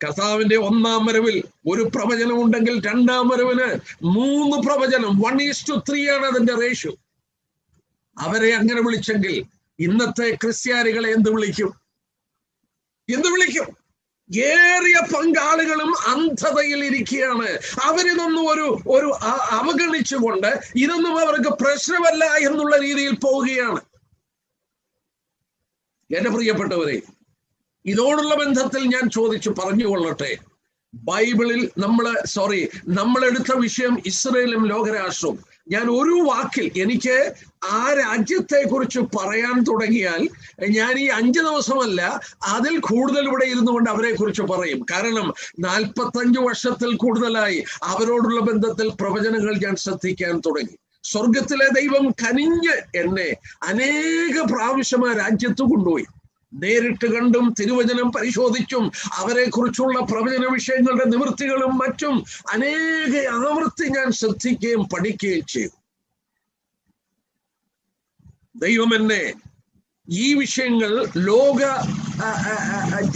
കർത്താവിന്റെ ഒന്നാം വരവിൽ ഒരു പ്രവചനം ഉണ്ടെങ്കിൽ രണ്ടാം വരവിന് 3 പ്രവചനം, 1:3 ആണ് അതിന്റെ റേഷ്യോ. അവരെ അങ്ങനെ വിളിച്ചെങ്കിൽ ഇന്നത്തെ ക്രിസ്ത്യാനികളെ എന്ത് വിളിക്കും? ഏറിയ പങ്കാളികളും അന്ധതയിൽ ഇരിക്കുകയാണ്. അവരിതൊന്നും ഒരു അവഗണിച്ചുകൊണ്ട് ഇതൊന്നും അവർക്ക് പ്രശ്നമല്ല എന്നുള്ള രീതിയിൽ പോവുകയാണ്. എന്റെ പ്രിയപ്പെട്ടവരെ, ഇതോടുള്ള ബന്ധത്തിൽ ഞാൻ ചോദിച്ചു പറഞ്ഞുകൊള്ളട്ടെ. ബൈബിളിൽ നമ്മൾ എടുത്ത വിഷയം ഇസ്രയേലും ലോകരാഷ്ട്രവും. ഞാൻ ഒരു വാക്കിൽ, എനിക്ക് ആ രാജ്യത്തെ കുറിച്ച് പറയാൻ തുടങ്ങിയാൽ ഞാൻ ഈ 5 ദിവസമല്ല, അതിൽ കൂടുതൽ ഇവിടെ ഇരുന്നു കൊണ്ട് അവരെ കുറിച്ച് പറയും. കാരണം 45 വർഷത്തിൽ കൂടുതലായി അവരോടുള്ള ബന്ധത്തിൽ പ്രവചനങ്ങൾ ഞാൻ ശ്രദ്ധിക്കാൻ തുടങ്ങി. സ്വർഗത്തിലെ ദൈവം കനിഞ്ഞ് എന്നെ അനേക പ്രാവശ്യം ആ രാജ്യത്ത് കൊണ്ടുപോയി. നേരിട്ട് കണ്ടും തിരുവചനം പരിശോധിച്ചും അവരെ കുറിച്ചുള്ള പ്രവചന വിഷയങ്ങളുടെ നിവൃത്തികളും മറ്റും അനേക ആവർത്തി ഞാൻ ശ്രദ്ധിക്കുകയും പഠിക്കുകയും ചെയ്തു. ദൈവം എന്നെ ഈ വിഷയങ്ങൾ ലോക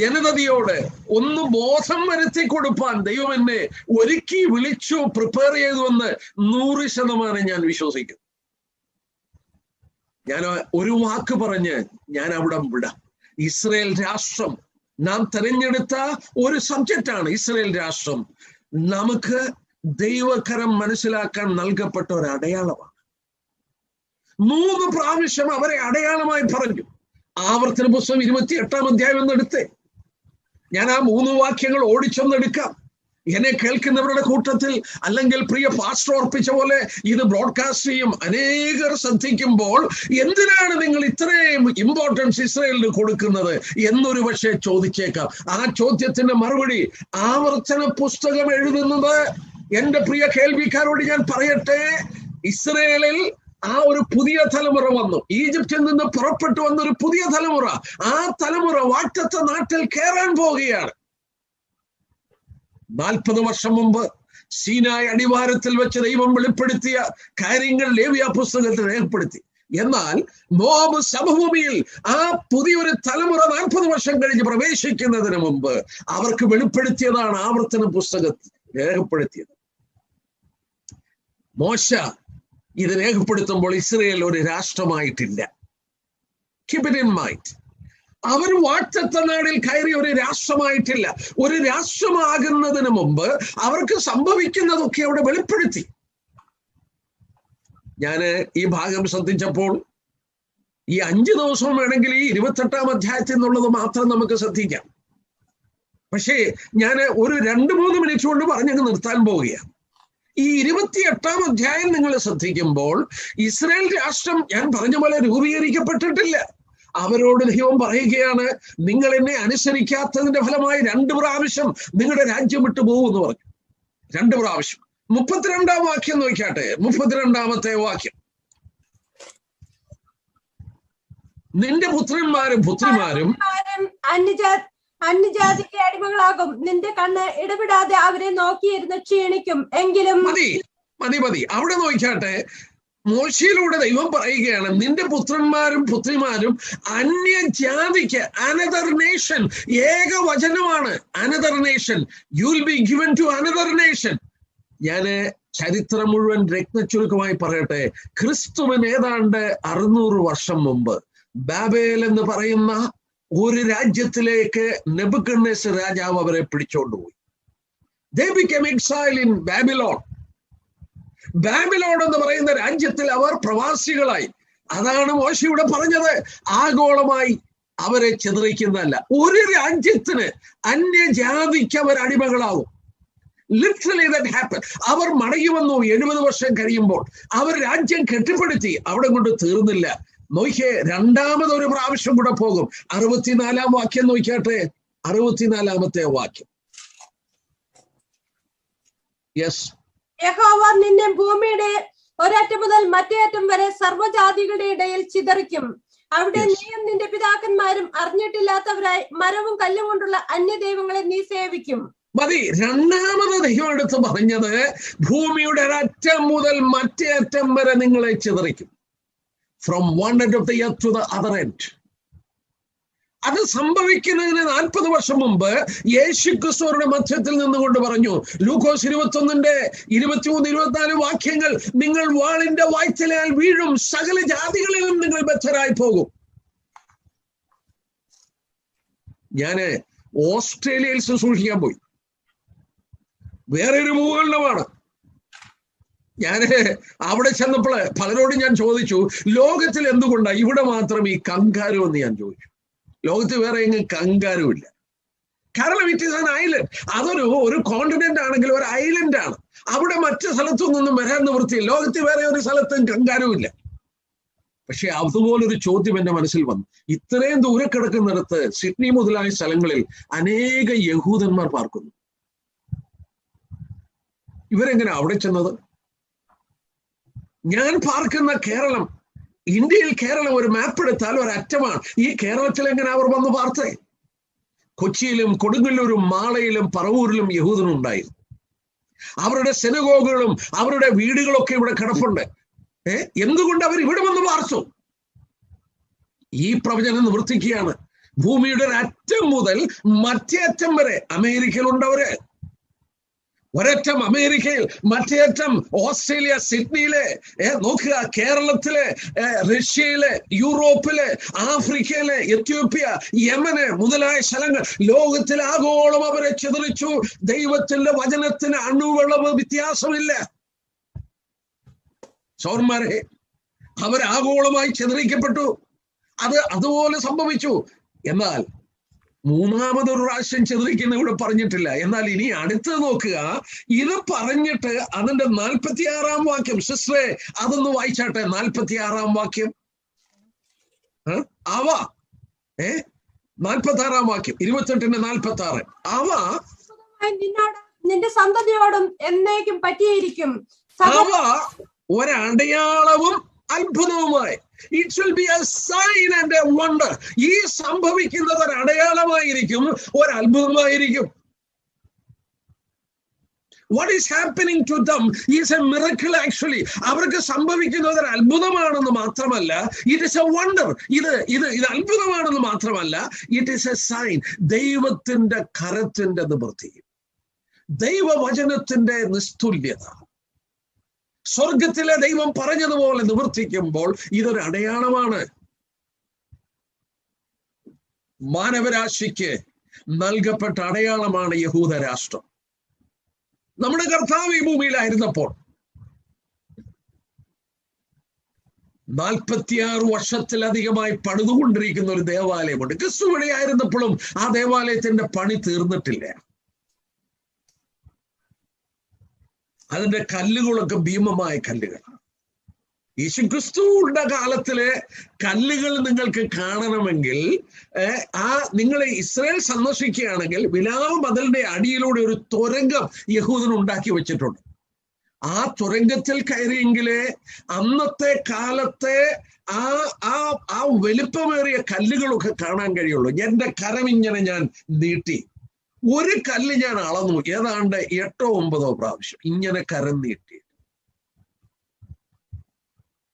ജനതയോട് ഒന്ന് ബോധം വരുത്തി കൊടുപ്പാൻ ദൈവം എന്നെ ഒരുക്കി വിളിച്ചു, പ്രിപ്പയർ ചെയ്തുവെന്ന് 100% ഞാൻ വിശ്വസിക്കുന്നു. ഞാൻ ഒരു വാക്ക് പറഞ്ഞ് ഞാൻ അവിടെ വിടാം. ഇസ്രയേൽ രാഷ്ട്രം നാം തെരഞ്ഞെടുത്ത ഒരു സബ്ജക്റ്റാണ്. ഇസ്രയേൽ രാഷ്ട്രം നമുക്ക് ദൈവകരം മനസ്സിലാക്കാൻ നൽകപ്പെട്ട ഒരു അടയാളമാണ്. 3 പ്രാവശ്യം അവരെ അടയാളമായി പറഞ്ഞു. ആവർത്തന പുസ്തകം 28-ാം അധ്യായം എന്നെടുത്തേ. ഞാൻ ആ 3 വാക്യങ്ങൾ ഓടിച്ചൊന്നെടുക്കാം. എന്നെ കേൾക്കുന്നവരുടെ കൂട്ടത്തിൽ, അല്ലെങ്കിൽ പ്രിയ പാസ്റ്റർ ഓർപ്പിച്ച പോലെ ഇത് ബ്രോഡ്കാസ്റ്റ് ചെയ്യും, അനേകർ ശ്രദ്ധിക്കുമ്പോൾ എന്തിനാണ് നിങ്ങൾ ഇത്രയും ഇമ്പോർട്ടൻസ് ഇസ്രയേലിന് കൊടുക്കുന്നത് എന്നൊരു പക്ഷേ ചോദിച്ചേക്കാം. ആ ചോദ്യത്തിന്റെ മറുപടി ആവർത്തന പുസ്തകം എഴുതുന്നത്, എന്റെ പ്രിയ കേൾവിക്കാരോട് ഞാൻ പറയട്ടെ, ഇസ്രയേലിൽ ആ ഒരു പുതിയ തലമുറ വന്നു. ഈജിപ്തിൽ നിന്ന് പുറപ്പെട്ടു വന്ന ഒരു പുതിയ തലമുറ. ആ തലമുറ വാഗ്ദത്ത നാട്ടിൽ കയറാൻ പോവുകയാണ്. 40 വർഷം മുമ്പ് സീനായ് അടിവാരത്തിൽ വെച്ച് ദൈവം വെളിപ്പെടുത്തിയ കാര്യങ്ങൾ ലേവ്യ പുസ്തകത്തിൽ രേഖപ്പെടുത്തി. എന്നാൽ മോവാബ് സമഭൂമിയിൽ ആ പുതിയൊരു തലമുറ 40 വർഷം കഴിഞ്ഞ് പ്രവേശിക്കുന്നതിന് മുമ്പ് അവർക്ക് വെളിപ്പെടുത്തിയതാണ് ആവർത്തന പുസ്തകത്തിൽ രേഖപ്പെടുത്തിയത്. മോശ ഇത് രേഖപ്പെടുത്തുമ്പോൾ ഇസ്രയേൽ ഒരു രാഷ്ട്രമായിട്ടില്ല. Keep it in mind. അവർ വാഗ്ദത്ത നാടിൽ കയറി ഒരു രാഷ്ട്രമായിട്ടില്ല. ഒരു രാഷ്ട്രമാകുന്നതിന് മുമ്പ് അവർക്ക് സംഭവിക്കുന്നതൊക്കെ അവിടെ വെളിപ്പെടുത്തി. ഞാന് ഈ ഭാഗം ശ്രദ്ധിച്ചപ്പോൾ ഈ 5 ദിവസവും വേണമെങ്കിൽ ഈ 28-ാം അധ്യായത്തിൽ നിന്നുള്ളത് മാത്രം നമുക്ക് ശ്രദ്ധിക്കാം. പക്ഷേ ഞാൻ ഒരു 2-3 മിനിറ്റ് കൊണ്ട് പറഞ്ഞങ്ങ് നിർത്താൻ പോവുകയാണ്. ഈ 28-ാം അധ്യായം നിങ്ങൾ ശ്രദ്ധിക്കുമ്പോൾ ഇസ്രായേൽ രാഷ്ട്രം ഞാൻ പറഞ്ഞ പോലെ രൂപീകരിക്കപ്പെട്ടിട്ടില്ല. അവരോട് ദൈവം പറയുകയാണ്, നിങ്ങൾ എന്നെ അനുസരിക്കാത്തതിന്റെ ഫലമായി 2 പ്രാവശ്യം നിങ്ങളുടെ രാജ്യം വിട്ടു പോകുമെന്ന് പറഞ്ഞു. 2 പ്രാവശ്യം. 32-ാം വാക്യം നോക്കിയാട്ടെ. 32-ാമത്തെ വാക്യം. നിന്റെ പുത്രന്മാരും പുത്രിമാരും അന്യജാതിക്ക് അടിമകളാകും. നിന്റെ കണ്ണ് ഇടപെടാതെ അവരെ നോക്കിയിരുന്ന് ക്ഷീണിക്കും. എങ്കിലും മതി. അവിടെ നോക്കിയാട്ടെ. മോശയിലൂടെ ദൈവം പറയുകയാണ്, നിന്റെ പുത്രന്മാരും പുത്രിമാരും അന്യജാതിക്ക്, അനദർ നേഷൻ, ഏകവചനമാണ് another nation. You will be given to another nation. ഞാന് ചരിത്രം മുഴുവൻ രത്നച്ചുരുക്കമായി പറയട്ടെ. ക്രിസ്തുവിന് ഏതാണ്ട് 600 വർഷം മുമ്പ് ബാബേൽ എന്ന് പറയുന്ന ഒരു രാജ്യത്തിലേക്ക് നെബൂഖദ്നേസർ രാജാവ് അവരെ പിടിച്ചോണ്ടുപോയി. They became exiled in Babylon. Babylon എന്ന് പറയുന്ന രാജ്യത്തിൽ അവർ പ്രവാസികളായി. അതാണ് മോശയുടെ പറഞ്ഞത്, ആഗോളമായി അവരെ ചിതറിക്കുന്നതല്ല. ഒരു രാജ്യത്തിന് അന്യജാതിക്ക് അവർ അടിമകളാവും. Literally that happen. അവർ മടങ്ങി വന്നു 70 വർഷം കഴിയുമ്പോൾ. അവർ രാജ്യം കെട്ടിപ്പടുത്തി. അവിടെ കൊണ്ട് തീർന്നില്ല. നോക്കിയേ, 2ാമതൊരു പ്രാവശ്യം കൂടെ പോകും. 64-ാം വാക്യം നോക്കിയാട്ടെ. 64-ാമത്തെ വാക്യം. യെസ്. യഹോവ നിന്നെ ഭൂമിയുടെ ഒരറ്റം മുതൽ മറ്റേ അറ്റം വരെ സർവ്വജാതികളുടെ ഇടയിൽ ചിതറിക്കും. അവിടെ നീയും നിന്റെ പിതാക്കന്മാരും അറിഞ്ഞിട്ടില്ലാത്തവരായി മരവും കല്ലും കൊണ്ടുള്ള അന്യദൈവങ്ങളെ നീ സേവിക്കും. മതി. 2ാമത് ദൈവം എടുത്ത് പറഞ്ഞത്, ഭൂമിയുടെ ഒരറ്റം മുതൽ മറ്റേ അറ്റം വരെ നിങ്ങളെ ചിതറിക്കും. From one end of the earth to the other end. അത് സംഭവിക്കുന്നതിന് 40 വർഷം മുമ്പ് യേശുക്രിസ്തുവിന്റെ മധ്യത്തിൽ നിന്നുകൊണ്ട് പറഞ്ഞു. ലൂക്കോസ് 21-ന്റെ 23-24 വാക്യങ്ങൾ, നിങ്ങൾ വാളിന്റെ വായ്ത്തലയാൽ വീഴും, സകല ജാതികളിലും നിങ്ങൾ ബദ്ധരായി പോകും. ഞാന് ഓസ്ട്രേലിയയിൽ ശുശ്രൂഷിക്കാൻ പോയി. വേറെ ഒരു ഭൂഖണ്ഡമാണ്. ഞാന് അവിടെ ചെന്നപ്പോൾ പലരോടും ഞാൻ ചോദിച്ചു, ലോകത്തിൽ എന്തുകൊണ്ടാണ് ഇവിടെ മാത്രം ഈ കങ്കാരു എന്ന് ഞാൻ ചോദിച്ചു. ലോകത്തിൽ വേറെ എങ്ങും കങ്കാരു ഇല്ല. കാരണം ഇറ്റ് ഈസ് ആൻ ഐലൻഡ്. അതൊരു കോണ്ടിനെന്റ് ആണെങ്കിൽ ഒരു ഐലൻഡ് ആണ്. അവിടെ മറ്റു സ്ഥലത്തൊന്നും വരാൻ നിവൃത്തിയില്ല. ലോകത്തിൽ വേറെ ഒരു സ്ഥലത്തും കങ്കാരു ഇല്ല. പക്ഷെ അതുപോലൊരു ചോദ്യം എന്റെ മനസ്സിൽ വന്നു. ഇത്രയും ദൂരെ കിടക്കുന്നിടത്ത് സിഡ്നി മുതലായ സ്ഥലങ്ങളിൽ അനേക യഹൂദന്മാർ പാർക്കുന്നു. ഇവരെങ്ങനെ അവിടെ ചെന്നത്? ഞാൻ പാർക്കുന്ന കേരളം, ഇന്ത്യയിൽ കേരളം ഒരു മാപ്പ് എടുത്താൽ ഒരറ്റമാണ്. ഈ കേരളത്തിൽ എങ്ങനെ അവർ വന്ന് പാർത്തേ? കൊച്ചിയിലും കൊടുങ്ങല്ലൂരും മാളയിലും പറവൂരിലും യഹൂദനും ഉണ്ടായിരുന്നു. അവരുടെ സിനഗോഗുകളും അവരുടെ വീടുകളൊക്കെ ഇവിടെ കിടപ്പുണ്ട്. എന്തുകൊണ്ട് അവർ ഇവിടെ വന്ന് പാർത്തു? ഈ പ്രവചനം നിവർത്തിക്കുകയാണ്. ഭൂമിയുടെ ഒരറ്റം മുതൽ മറ്റേ അറ്റം വരെ. അമേരിക്കയിലുണ്ടവര്. ഒരറ്റം അമേരിക്കയിൽ, മറ്റേ അറ്റം ഓസ്ട്രേലിയ സിഡ്നിയിലെ, നോക്കുക, കേരളത്തിലെ, റഷ്യയിലെ, യൂറോപ്പിലെ, ആഫ്രിക്കയിലെ, എത്യോപ്യ, യമന് മുതലായ സ്ഥലങ്ങൾ, ലോകത്തിൽ ആഗോളം അവരെ ചിതറിച്ചു. ദൈവത്തിന്റെ വചനത്തിന് അണുവളവ് വ്യത്യാസമില്ല. സൗരന്മാരെ, അവരാഗോളമായി ചിതറിക്കപ്പെട്ടു. അതുപോലെ സംഭവിച്ചു. എന്നാൽ 3ാമതൊരു പ്രാവശ്യം ചിതറിക്കുന്ന ഇവിടെ പറഞ്ഞിട്ടില്ല. എന്നാൽ ഇനി അടുത്തത് നോക്കുക. ഇത് പറഞ്ഞിട്ട് അതിന്റെ 46-ാം വാക്യം, സിസ്റ്ററെ അതൊന്ന് വായിച്ചാട്ടെ. 46-ാം വാക്യം. അവ 46-ാം വാക്യം, 28-ന്റെ 46. അവ നിന്റെ സന്തതിയോടും എന്നേക്കും പറ്റിയിരിക്കും. അവ ഒരടയാളവും അത്ഭുതവുമായി. It will be a sign and a wonder. ഈ സംഭവിക്കുന്നത് ഒരു അടയാളമായിരിക്കും, ഒരു അത്ഭുതമായിരിക്കും. What is happening to them is a miracle actually. അവർക്ക് സംഭവിക്കുന്നത് ഒരു അത്ഭുതമാണെന്ന് മാത്രമല്ല, it is a wonder. ഇത് അത്ഭുതമാണെന്ന് മാത്രമല്ല, it is a sign. ദൈവത്തിന്റെ കരത്തിന്റെ നിവൃത്തി, ദൈവവചനത്തിന്റെ നിസ്തുല്യത, സ്വർഗത്തിലെ ദൈവം പറഞ്ഞതുപോലെ നിവർത്തിക്കുമ്പോൾ ഇതൊരു അടയാളമാണ്. മാനവരാശിക്ക് നൽകപ്പെട്ട അടയാളമാണ് യഹൂദ രാഷ്ട്രം. നമ്മുടെ കർത്താവ് ഈ ഭൂമിയിലായിരുന്നപ്പോൾ 46 വർഷത്തിലധികമായി പണിതുകൊണ്ടിരിക്കുന്ന ഒരു ദേവാലയമുണ്ട്. ക്രിസ്തു ഇവിടെയായിരുന്നപ്പോഴും ആ ദേവാലയത്തിന്റെ പണി തീർന്നിട്ടില്ല. അതിന്റെ കല്ലുകളൊക്കെ ഭീമമായ കല്ലുകളാണ്. യേശുക്രിസ്തുവിന്റെ കാലത്തിലെ കല്ലുകൾ നിങ്ങൾക്ക് കാണണമെങ്കിൽ നിങ്ങൾ ഇസ്രായേൽ സന്ദർശിക്കുകയാണെങ്കിൽ വിലാപ മതിലിന്റെ അടിയിലൂടെ ഒരു തുരങ്കം യഹൂദൻ ഉണ്ടാക്കി വെച്ചിട്ടുണ്ട്. ആ തുരങ്കത്തിൽ കയറിയെങ്കിലേ അന്നത്തെ കാലത്തെ ആ വലിപ്പമേറിയ കല്ലുകളൊക്കെ കാണാൻ കഴിയുള്ളൂ. എന്റെ കരമിങ്ങനെ ഞാൻ നീട്ടി ഒരു കല്ല് ഞാൻ അളന്നു, ഏതാണ്ട് 8 or 9 പ്രാവശ്യം ഇങ്ങനെ കരം നീട്ടി.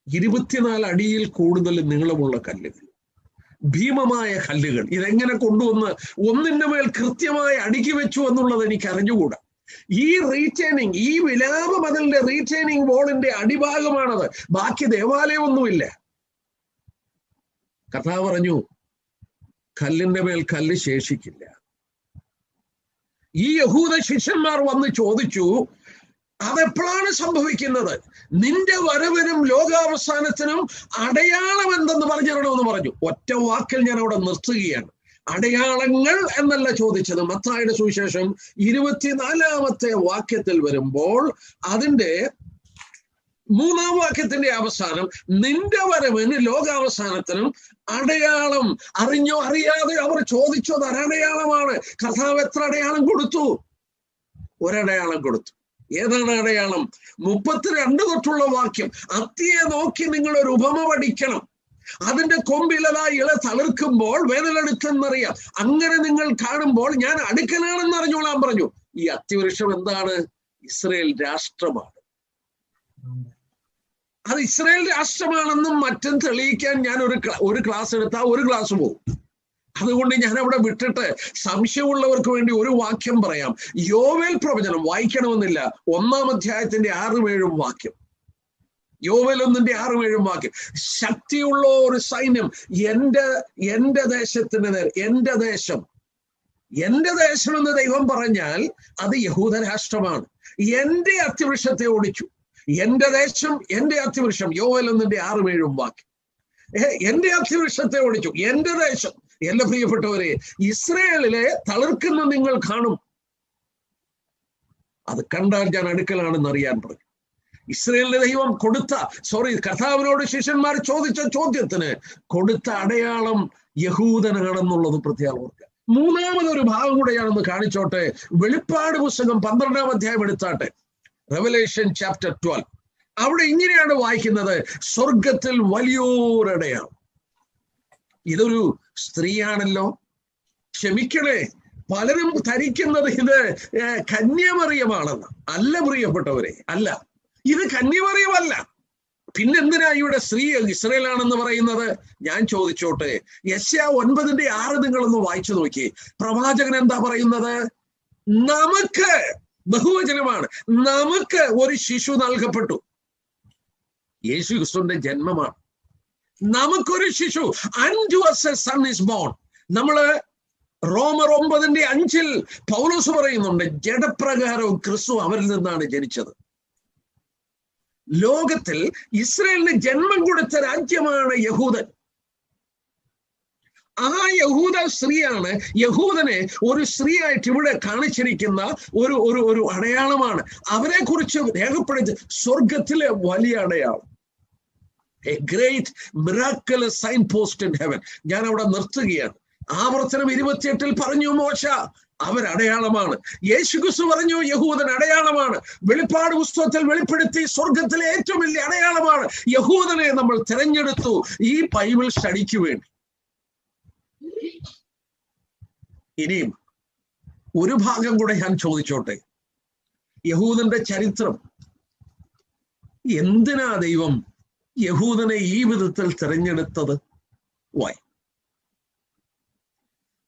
24 അടിയിൽ കൂടുതൽ നീളമുള്ള കല്ലുകൾ, ഭീമമായ കല്ലുകൾ. ഇതെങ്ങനെ കൊണ്ടുവന്ന് ഒന്നിന്റെ മേൽ കൃത്യമായി അടുക്കി വെച്ചു എന്നുള്ളത് എനിക്ക് അറിഞ്ഞുകൂടാ. ഈ റീറ്റേണിങ്, ഈ വിലാപ മതിലിന്റെ റീറ്റേണിങ് വോളിന്റെ അടിഭാഗമാണത്. ബാക്കി ദേവാലയമൊന്നുമില്ല. കർത്താവ് പറഞ്ഞു, കല്ലിന്റെ മേൽ കല്ല് ശേഷിക്കില്ല. ഈ യഹൂദ ശിഷ്യന്മാർ വന്ന് ചോദിച്ചു, അതെപ്പോഴാണ് സംഭവിക്കുന്നത്? നിന്റെ വരവിനും ലോകാവസാനത്തിനും അടയാളം എന്തെന്ന് പറഞ്ഞിരണമെന്ന് പറഞ്ഞു. ഒറ്റ വാക്കിൽ ഞാൻ അവിടെ നിർത്തുകയാണ്. അടയാളങ്ങൾ എന്നല്ല ചോദിച്ചത്. മത്തായിയുടെ സുവിശേഷം 24-ാമത്തെ വാക്യത്തിൽ വരുമ്പോൾ അതിന്റെ 3-ാം വാക്യത്തിന്റെ അവസാനം, നിന്റെ വരവിന് ലോകാവസാനത്തിനും അടയാളം. അറിഞ്ഞോ അറിയാതെ അവർ ചോദിച്ചത് ഒരടയാളമാണ്. കർത്താവ് എത്ര അടയാളം കൊടുത്തു? ഒരടയാളം കൊടുത്തു. ഏതാണ് അടയാളം? 32 തൊട്ടുള്ള വാക്യം. അത്തിയെ നോക്കി നിങ്ങൾ ഒരു ഉപമ പഠിക്കണം. അതിന്റെ കൊമ്പിലതാ ഇല തളിർക്കുമ്പോൾ വേനലെടുക്കെന്നറിയാം. അങ്ങനെ നിങ്ങൾ കാണുമ്പോൾ ഞാൻ അടുക്കലാണെന്ന് അറിഞ്ഞോളാൻ പറഞ്ഞു. ഈ അത്തിവൃക്ഷം എന്താണ്? ഇസ്രായേൽ രാഷ്ട്രമാണ്. അത് ഇസ്രായേൽ രാഷ്ട്രമാണെന്നും മറ്റും തെളിയിക്കാൻ ഞാൻ ഒരു ക്ലാസ് എടുത്താൽ ഒരു ക്ലാസ് പോകും. അതുകൊണ്ട് ഞാൻ അവിടെ വിട്ടിട്ട് സംശയമുള്ളവർക്ക് വേണ്ടി ഒരു വാക്യം പറയാം. യോവേൽ പ്രവചനം വായിക്കണമെന്നില്ല. 1-ാം അധ്യായത്തിന്റെ 6-7 വാക്യം. യോവേൽ 1-ന്റെ 6-7 വാക്യം. ശക്തിയുള്ള ഒരു സൈന്യം എന്റെ ദേശത്തിന് നേരെ, എന്റെ ദേശം എന്ന് ദൈവം പറഞ്ഞാൽ അത് യഹൂദ രാഷ്ട്രമാണ്. എന്റെ അത്തിവൃക്ഷത്തെ ഓടിച്ചു. എന്റെ ദേശം, എന്റെ അത്തിവൃക്ഷം. യോവേൽ 1-ന്റെ 6-7 വാക്യം. എന്റെ അത്തിവൃക്ഷത്തെ ഓടിച്ചു, എന്റെ ദേശം. എല്ലാ പ്രിയപ്പെട്ടവരെ, ഇസ്രായേലിലെ തളിർക്കുന്ന നിങ്ങൾ കാണും. അത് കണ്ടാൽ ഞാൻ അടുക്കലാണെന്ന് അറിയാൻ പറഞ്ഞു. ഇസ്രായേലിന്റെ ദൈവം കർത്താവിനോട് ശിഷ്യന്മാർ ചോദിച്ച ചോദ്യത്തിന് കൊടുത്ത അടയാളം യഹൂദനാണെന്നുള്ളത് പ്രത്യേകം ഓർക്കുക. 3-മതൊരു ഭാഗം കൂടെ ഞാനൊന്ന് കാണിച്ചോട്ടെ. വെളിപ്പാട് പുസ്തകം 12-ാം അധ്യായം എടുത്താട്ടെ. Revelation chapter 12. അവിടെ ഇങ്ങനെയാണ് വായിക്കുന്നത്, സ്വർഗത്തിൽ വലിയൊരടയാളം. ഇതൊരു സ്ത്രീയാണല്ലോ. ക്ഷമിക്കണേ, പലരും ധരിക്കുന്നത് ഇത് കന്യാമറിയമാണെന്ന്. അല്ല പ്രിയപ്പെട്ടവരെ, അല്ല, ഇത് കന്യാമറിയമല്ല. പിന്നെന്തിനാ ഇവിടെ സ്ത്രീ ഇസ്രായേലാണെന്ന് പറയുന്നത്? ഞാൻ ചോദിച്ചോട്ടെ, യെശയ്യാ 9-ന്റെ 6 നിങ്ങളൊന്ന് വായിച്ചു നോക്കി. പ്രവാചകൻ എന്താ പറയുന്നത്? നമുക്ക്, ബഹുവചനമാണ്, നമുക്ക് ഒരു ശിശു നൽകപ്പെട്ടു. യേശു ക്രിസ്തുവിന്റെ ജന്മമാണ്. നമുക്കൊരു ശിശു, unto us a son is born. നമ്മള് റോമർ 9-ന്റെ 5 പൗലോസ് പറയുന്നുണ്ട്, ജഡപ്രകാരവും ക്രിസ്തു അവരിൽ നിന്നാണ് ജനിച്ചത്. ലോകത്തിൽ ഇസ്രായേലിന് ജന്മം കൊടുത്ത രാജ്യമാണ് യഹൂദൻ. ആ യഹൂദ സ്ത്രീയാണ്, യഹൂദനെ ഒരു സ്ത്രീയായിട്ട് ഇവിടെ കാണിച്ചിരിക്കുന്ന ഒരു അടയാളമാണ്. അവരെ കുറിച്ച് രേഖപ്പെടുത്തി സ്വർഗത്തിലെ വലിയ അടയാളം. A great miraculous signpost in heaven. ഞാൻ അവിടെ നിർത്തുകയാണ്. ആവർത്തനം 28-ൽ പറഞ്ഞു, മോശ അവരടയാളമാണ്. യേശുക്രിസ്തു പറഞ്ഞു യഹൂദൻ അടയാളമാണ്. വെളിപ്പാട് പുസ്തകത്തിൽ വെളിപ്പെടുത്തി സ്വർഗത്തിലെ ഏറ്റവും വലിയ അടയാളമാണ്. യഹൂദനെ നമ്മൾ തിരഞ്ഞെടുത്തു ഈ ബൈബിൾ സ്റ്റഡിക്ക് വേണ്ടി. ഇനിയും ഒരു ഭാഗം കൂടെ ഞാൻ ചോദിച്ചോട്ടെ. യഹൂദന്റെ ചരിത്രം, എന്തിനാ ദൈവം യഹൂദനെ ഈ വിധത്തിൽ തിരഞ്ഞെടുത്തത്? വൈ?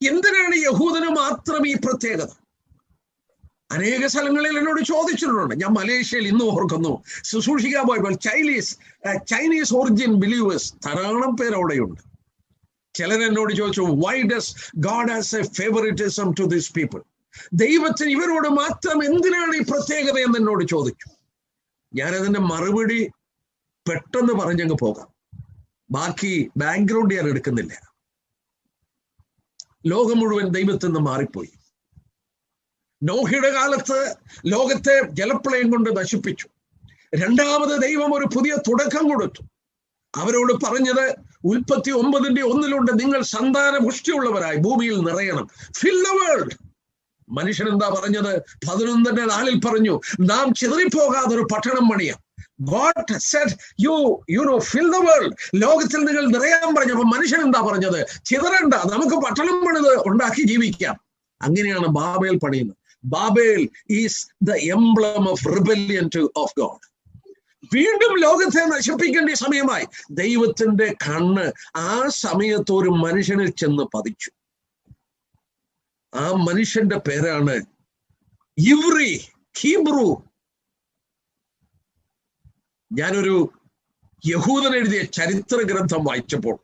എന്തിനാണ് യഹൂദന് മാത്രം ഈ പ്രത്യേകത? അനേക സ്ഥലങ്ങളിൽ എന്നോട് ചോദിച്ചിട്ടുണ്ട്. ഞാൻ മലേഷ്യയിൽ ഇന്ന് ഓർക്കുന്നു, ശുശ്രൂഷിക്കാൻ പോയപ്പോൾ ചൈനീസ് ഒറിജിൻ ബിലീവേഴ്സ് ധാരാളം പേര് അവിടെയുണ്ട്. ചിലർ എന്നോട് ചോദിച്ചു, why does God has a favouritism to this people? ദൈവത്തിന് ഇവരോട് മാത്രം എന്തിനാണ് ഈ പ്രത്യേകത എന്ന് എന്നോട് ചോദിച്ചു. ഞാനതിന്റെ മറുപടി പെട്ടെന്ന് പറഞ്ഞങ്ങ് പോകാം. ബാക്കി ബാക്ക്ഗ്രൗണ്ട് ഞാൻ എടുക്കുന്നില്ല. ലോകം മുഴുവൻ ദൈവത്തിൽ നിന്ന് മാറിപ്പോയി. നോഹയുടെ കാലത്ത് ലോകത്തെ ജലപ്രളയം കൊണ്ട് നശിപ്പിച്ചു. രണ്ടാമത് ദൈവം ഒരു പുതിയ തുടക്കം കൊടുത്തു. അവരോട് പറഞ്ഞത് ഉൽപ്പത്തി 9:1 നിങ്ങൾ സന്താന പുഷ്ടിയുള്ളവരായി ഭൂമിയിൽ നിറയണം. Fill the world. മനുഷ്യൻ എന്താ പറഞ്ഞത്? 11:4 പറഞ്ഞു, നാം ചിതറിപ്പോകാതെ ഒരു പട്ടണം പണിയാം. God said, you know, fill the world. ലോകത്തിൽ നിങ്ങൾ നിറയാൻ പറഞ്ഞപ്പോ മനുഷ്യൻ എന്താ പറഞ്ഞത്? ചിതറണ്ട, നമുക്ക് പട്ടണം പണിത് ഉണ്ടാക്കി ജീവിക്കാം. അങ്ങനെയാണ് ബാബേൽ പണിയുന്നത്. Babel is the emblem of rebellion of God. വീണ്ടും ലോകത്തെ നശിപ്പിക്കേണ്ട സമയമായി. ദൈവത്തിന്റെ കണ്ണ് ആ സമയത്ത് ഒരു മനുഷ്യനിൽ ചെന്ന് പതിച്ചു. ആ മനുഷ്യന്റെ പേരാണ് ഇവ്രി, ഹീബ്രു. ഞാനൊരു യഹൂദൻ എഴുതിയ ചരിത്ര ഗ്രന്ഥം വായിച്ചപ്പോൾ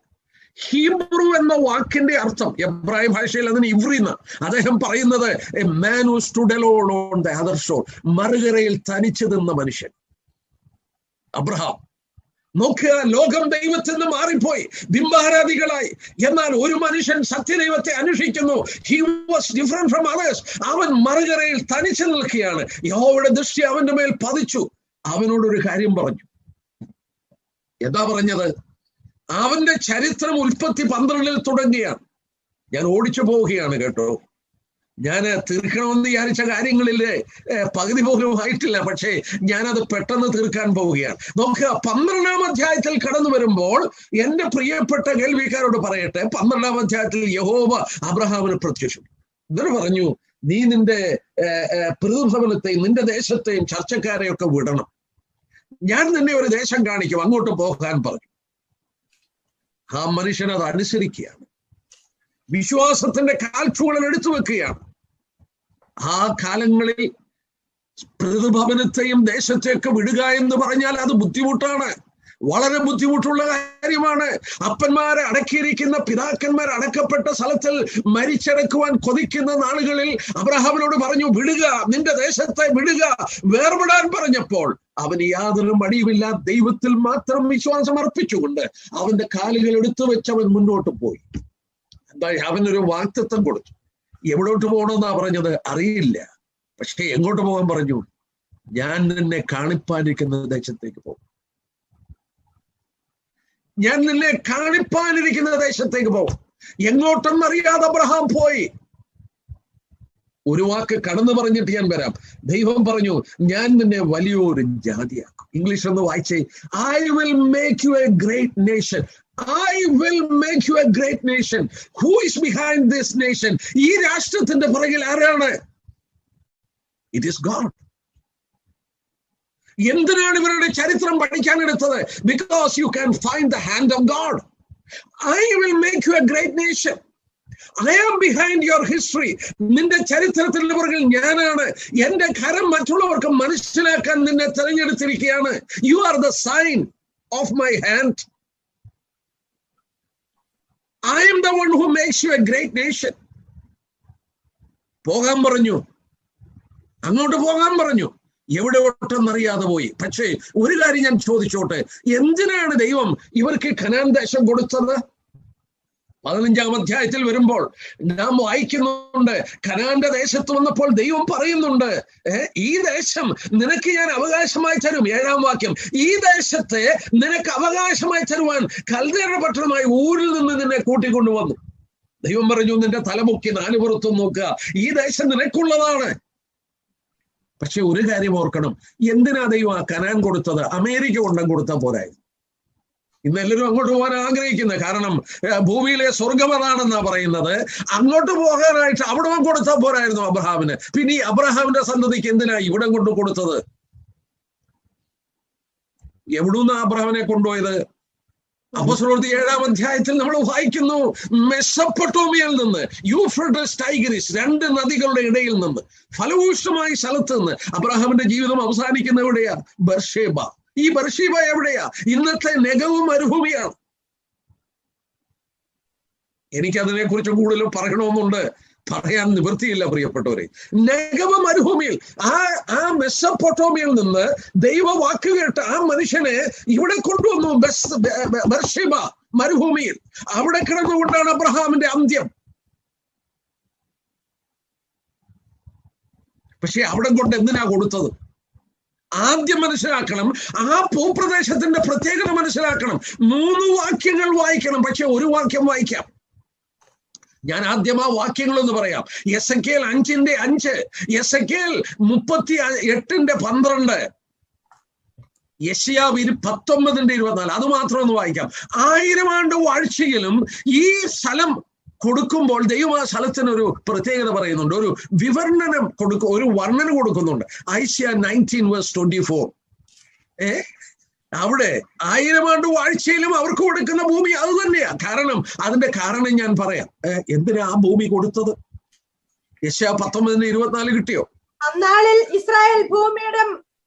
ഹീബ്രു എന്ന വാക്കിന്റെ അർത്ഥം, എബ്രായ ഭാഷയിൽ അതിന് ഇവ്രി എന്ന് അദ്ദേഹം പറയുന്നത്, a man who stood alone on the other shore, മറുകരയിൽ തനിച്ചു നിന്ന മനുഷ്യൻ. അബ്രഹാം. നോക്കുക, ലോകം ദൈവത്തിൽ നിന്ന് മാറിപ്പോയി, ബിംബാരാധികളായി. എന്നാൽ ഒരു മനുഷ്യൻ സത്യദൈവത്തെ അന്വേഷിക്കുന്നു. He was different from others. അവൻ മറുകരയിൽ തനിച്ചു നിൽക്കുകയാണ്. യഹോവയുടെ ദൃഷ്ടി അവന്റെ മേൽ പതിച്ചു. അവനോടൊരു കാര്യം പറഞ്ഞു. എന്താ പറഞ്ഞത്? അവന്റെ ചരിത്രം ഉൽപ്പത്തി 12 തുടങ്ങുകയാണ്. ഞാൻ ഓടിച്ചു പോവുകയാണ് കേട്ടോ. ഞാൻ തീർക്കണമെന്ന് വിചാരിച്ച കാര്യങ്ങളില് പകുതി പോലും ആയിട്ടില്ല. പക്ഷേ ഞാനത് പെട്ടെന്ന് തീർക്കാൻ പോവുകയാണ്. നോക്കുക, 12-ാം അധ്യായത്തിൽ കടന്നു വരുമ്പോൾ എന്റെ പ്രിയപ്പെട്ട കേൾവിക്കാരോട് പറയട്ടെ, 12-ാം അധ്യായത്തിൽ യഹോവ അബ്രഹാമിന് പ്രത്യക്ഷപ്പെട്ടു. എന്നിട്ട് പറഞ്ഞു, നീ നിന്റെ പ്രതിഭവനത്തെയും നിന്റെ ദേശത്തെയും ചർച്ചക്കാരെയൊക്കെ വിടണം. ഞാൻ നിന്നെ ഒരു ദേശം കാണിക്കും, അങ്ങോട്ട് പോകാൻ പറഞ്ഞു. ആ മനുഷ്യൻ അത് അനുസരിക്കുകയാണ്. വിശ്വാസത്തിന്റെ കാൽച്ചുവളൻ എടുത്തു വെക്കുകയാണ്. ആ കാലങ്ങളിൽ പ്രതിഭവനത്തെയും ദേശത്തെയൊക്കെ വിടുക എന്ന് പറഞ്ഞാൽ അത് ബുദ്ധിമുട്ടാണ്, വളരെ ബുദ്ധിമുട്ടുള്ള കാര്യമാണ്. അപ്പന്മാരെ അടക്കിയിരിക്കുന്ന, പിതാക്കന്മാർ അടക്കപ്പെട്ട സ്ഥലത്തിൽ മരിച്ചടക്കുവാൻ കൊതിക്കുന്ന നാളുകളിൽ അബ്രഹാമിനോട് പറഞ്ഞു, വിടുക, നിന്റെ ദേശത്തെ വിടുക, വേർപെടാൻ പറഞ്ഞപ്പോൾ അവന് യാതൊരു മടിയുമില്ല. ദൈവത്തിൽ മാത്രം വിശ്വാസം അർപ്പിച്ചുകൊണ്ട് അവന്റെ കാലുകൾ എടുത്തു വെച്ചവൻ മുന്നോട്ട് പോയി. എന്താ, അവനൊരു വാക്തത്വം കൊടുത്തു. എവിടോട്ട് പോകണമെന്നാ പറഞ്ഞത് അറിയില്ല, പക്ഷെ എങ്ങോട്ട് പോകാൻ പറഞ്ഞു? ഞാൻ നിന്നെ കാണിപ്പാനിരിക്കുന്ന ദേശത്തേക്ക് പോകും. ഞാൻ നിന്നെ കാണിപ്പാനിരിക്കുന്ന ദേശത്തേക്ക് പോകും. എങ്ങോട്ടെന്നറിയാതെ അബ്രഹാം പോയി. ഒരു വാക്ക് കടന്നു പറഞ്ഞിട്ട് ഞാൻ വരാം. ദൈവം പറഞ്ഞു, ഞാൻ നിന്നെ വലിയൊരു ജാതിയാക്കും. ഇംഗ്ലീഷ് ഒന്ന് വായിച്ചേ. I will make you a great nation. I will make you a great nation. Who is behind this nation? ഈ രാഷ്ട്രത്തിന്റെ പുറകിൽ ആരാണ്? It is God. എന്തിനാണ് ഇവരുടെ ചരിത്രം പഠിക്കാൻ എടുത്തത്? Because you can find the hand of God. I will make you a great nation. I am behind your history. നിന്റെ ചരിത്രത്തിന്റെ പുറകിൽ ഞാനാണ്. എന്റെ കരം മറ്റുള്ളവർക്ക് മനസ്സിലാക്കാൻ നിന്നെ തെരഞ്ഞെടുത്തിരിക്കുകയാണ്. You are the sign of my hand. I am the one who makes you a great nation. പോകാൻ പറഞ്ഞു, അങ്ങോട്ട് പോകാൻ പറഞ്ഞു. എവിടെ ഒട്ടെന്നറിയാതെ പോയി. പക്ഷേ ഒരു കാര്യം ഞാൻ ചോദിച്ചോട്ടെ, എന്തിനാണ് ദൈവം ഇവർക്ക് കനാൻ ദേശം കൊടുത്തത്? 15-ാം അധ്യായത്തിൽ വരുമ്പോൾ നാം വായിക്കുന്നുണ്ട്, കനാന്റെ ദേശത്ത് വന്നപ്പോൾ ദൈവം പറയുന്നുണ്ട്, ഈ ദേശം നിനക്ക് ഞാൻ അവകാശമായി തരും. 7-ാം വാക്യം, ഈ ദേശത്തെ നിനക്ക് അവകാശമായി തരുവാൻ കൽദയരുടെ പട്ടണമായ ഊരിൽ നിന്ന് നിന്നെ കൂട്ടിക്കൊണ്ടുവന്നു. ദൈവം പറഞ്ഞു, നിന്റെ തലമുക്കി 4 പുറത്തും നോക്കുക, ഈ ദേശം നിനക്കുള്ളതാണ്. പക്ഷെ ഒരു കാര്യം ഓർക്കണം, എന്തിനാ ദൈവം ആ കനാൻ കൊടുത്തത്? അമേരിക്ക കൊണ്ടും കൊടുത്താൽ പോരായിരുന്നു. ഇന്ന് എല്ലാവരും അങ്ങോട്ട് പോകാൻ ആഗ്രഹിക്കുന്നത്, കാരണം ഭൂമിയിലെ സ്വർഗം അതാണെന്നാ പറയുന്നത്. അങ്ങോട്ട് പോകാനായിട്ട് അവിടെ കൊടുത്താൽ പോരായിരുന്നു അബ്രഹാമിന്. പിന്നെ ഈ അബ്രഹാമിന്റെ സന്തതിക്ക് എന്തിനാ ഇവിടെ കൊണ്ട് കൊടുത്തത്? എവിടുന്നാ അബ്രഹാമിനെ കൊണ്ടുപോയത്? അപ്പോസ്തലപ്രവൃത്തി 7-ാം അധ്യായത്തിൽ നമ്മൾ വായിക്കുന്നു, മെസൊപ്പൊട്ടോമിയയിൽ നിന്ന്, യൂഫ്രട്ടീസ് ടൈഗ്രിസ് 2 നദികളുടെ ഇടയിൽ നിന്ന്, ഫലഭൂഷ്ടമായ സ്ഥലത്ത് നിന്ന് അബ്രഹാമിന്റെ ജീവിതം അവസാനിക്കുന്ന എവിടെയാ? ബർഷേബ. ഈ ബർഷേബ എവിടെയാ? ഇന്നത്തെ നെഗവ് മരുഭൂമിയാണ്. എനിക്കതിനെ കുറിച്ച് കൂടുതൽ പറയണമെന്നുണ്ട്, പറയാൻ നിവൃത്തിയില്ല പ്രിയപ്പെട്ടവരെ. നെഗവ് മരുഭൂമിയിൽ, ആ മെസൊപ്പൊട്ടോമിയയിൽ നിന്ന് ദൈവ വാക്ക് കേട്ട് ആ മനുഷ്യനെ ഇവിടെ കൊണ്ടുവന്നു, ബർഷേബ മരുഭൂമിയിൽ. അവിടെ കിടന്നുകൊണ്ടാണ് അബ്രഹാമിന്റെ അന്ത്യം. പക്ഷെ അവിടെ കൊണ്ട് എന്തിനാ കൊടുത്തത്? ആദ്യം മനസ്സിലാക്കണം, ആ ഭൂപ്രദേശത്തിന്റെ പ്രത്യേകത മനസ്സിലാക്കണം. 3 വാക്യങ്ങൾ വായിക്കണം, പക്ഷെ ഒരു വാക്യം വായിക്കാം. ഞാൻ ആദ്യം ആ വാക്യങ്ങളൊന്ന് പറയാം. Ezekiel 5:5, Ezekiel 38:12, യെശയ്യാവ് 19:24. അത് മാത്രം ഒന്ന് വായിക്കാം. 1000 ആണ്ട് വാഴ്ചയിലും ഈ സ്ഥലം കൊടുക്കുമ്പോൾ ദൈവം ആ സ്ഥലത്തിനൊരു പ്രത്യേകത പറയുന്നുണ്ട്, ഒരു വിവർണനം ഒരു വർണ്ണന കൊടുക്കുന്നുണ്ട്. ഐസിയ 19:24. അവിടെ 1000 ആണ്ട് വാഴ്ചയിലും അവർക്ക് കൊടുക്കുന്ന ഭൂമി അത് തന്നെയാ. അതിന്റെ കാരണം ഞാൻ പറയാം. എന്തിനാ ആ ഭൂമി കൊടുത്തത്? യെശയ്യാ 19:24 കിട്ടിയോ? അന്നാളിൽ ഇസ്രായേൽ ഭൂമിയുടെ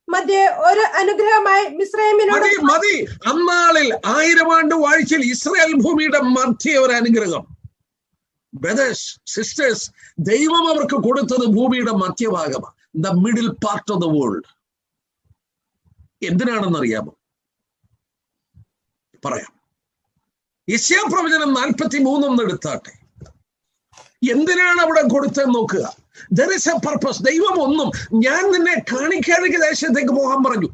മധ്യ ഒരു അനുഗ്രഹമായി മിസ്രയീമിനോട് മതി. അന്നാളിൽ 1000 ആണ്ട് വാഴ്ചയിൽ ഇസ്രായേൽ ഭൂമിയുടെ മധ്യ ഒരു അനുഗ്രഹം. ബ്രദേഴ്സ്, സിസ്റ്റേഴ്സ്, ദൈവം അവർക്ക് കൊടുത്തത് ഭൂമിയുടെ മധ്യഭാഗമാണ്, the middle part of the world. എന്തിനാണെന്ന് അറിയാമോ? പറയാം. യെശയ്യാ പ്രവചനം 43 എടുത്താട്ടെ. എന്തിനാണ് അവിടെ കൊടുത്തതെന്ന് നോക്കുക. There is a purpose. ദൈവം ഒന്നും, ഞാൻ നിന്നെ കാണിക്കാതെ ദേശത്തേക്ക് പോകാൻ പറഞ്ഞു.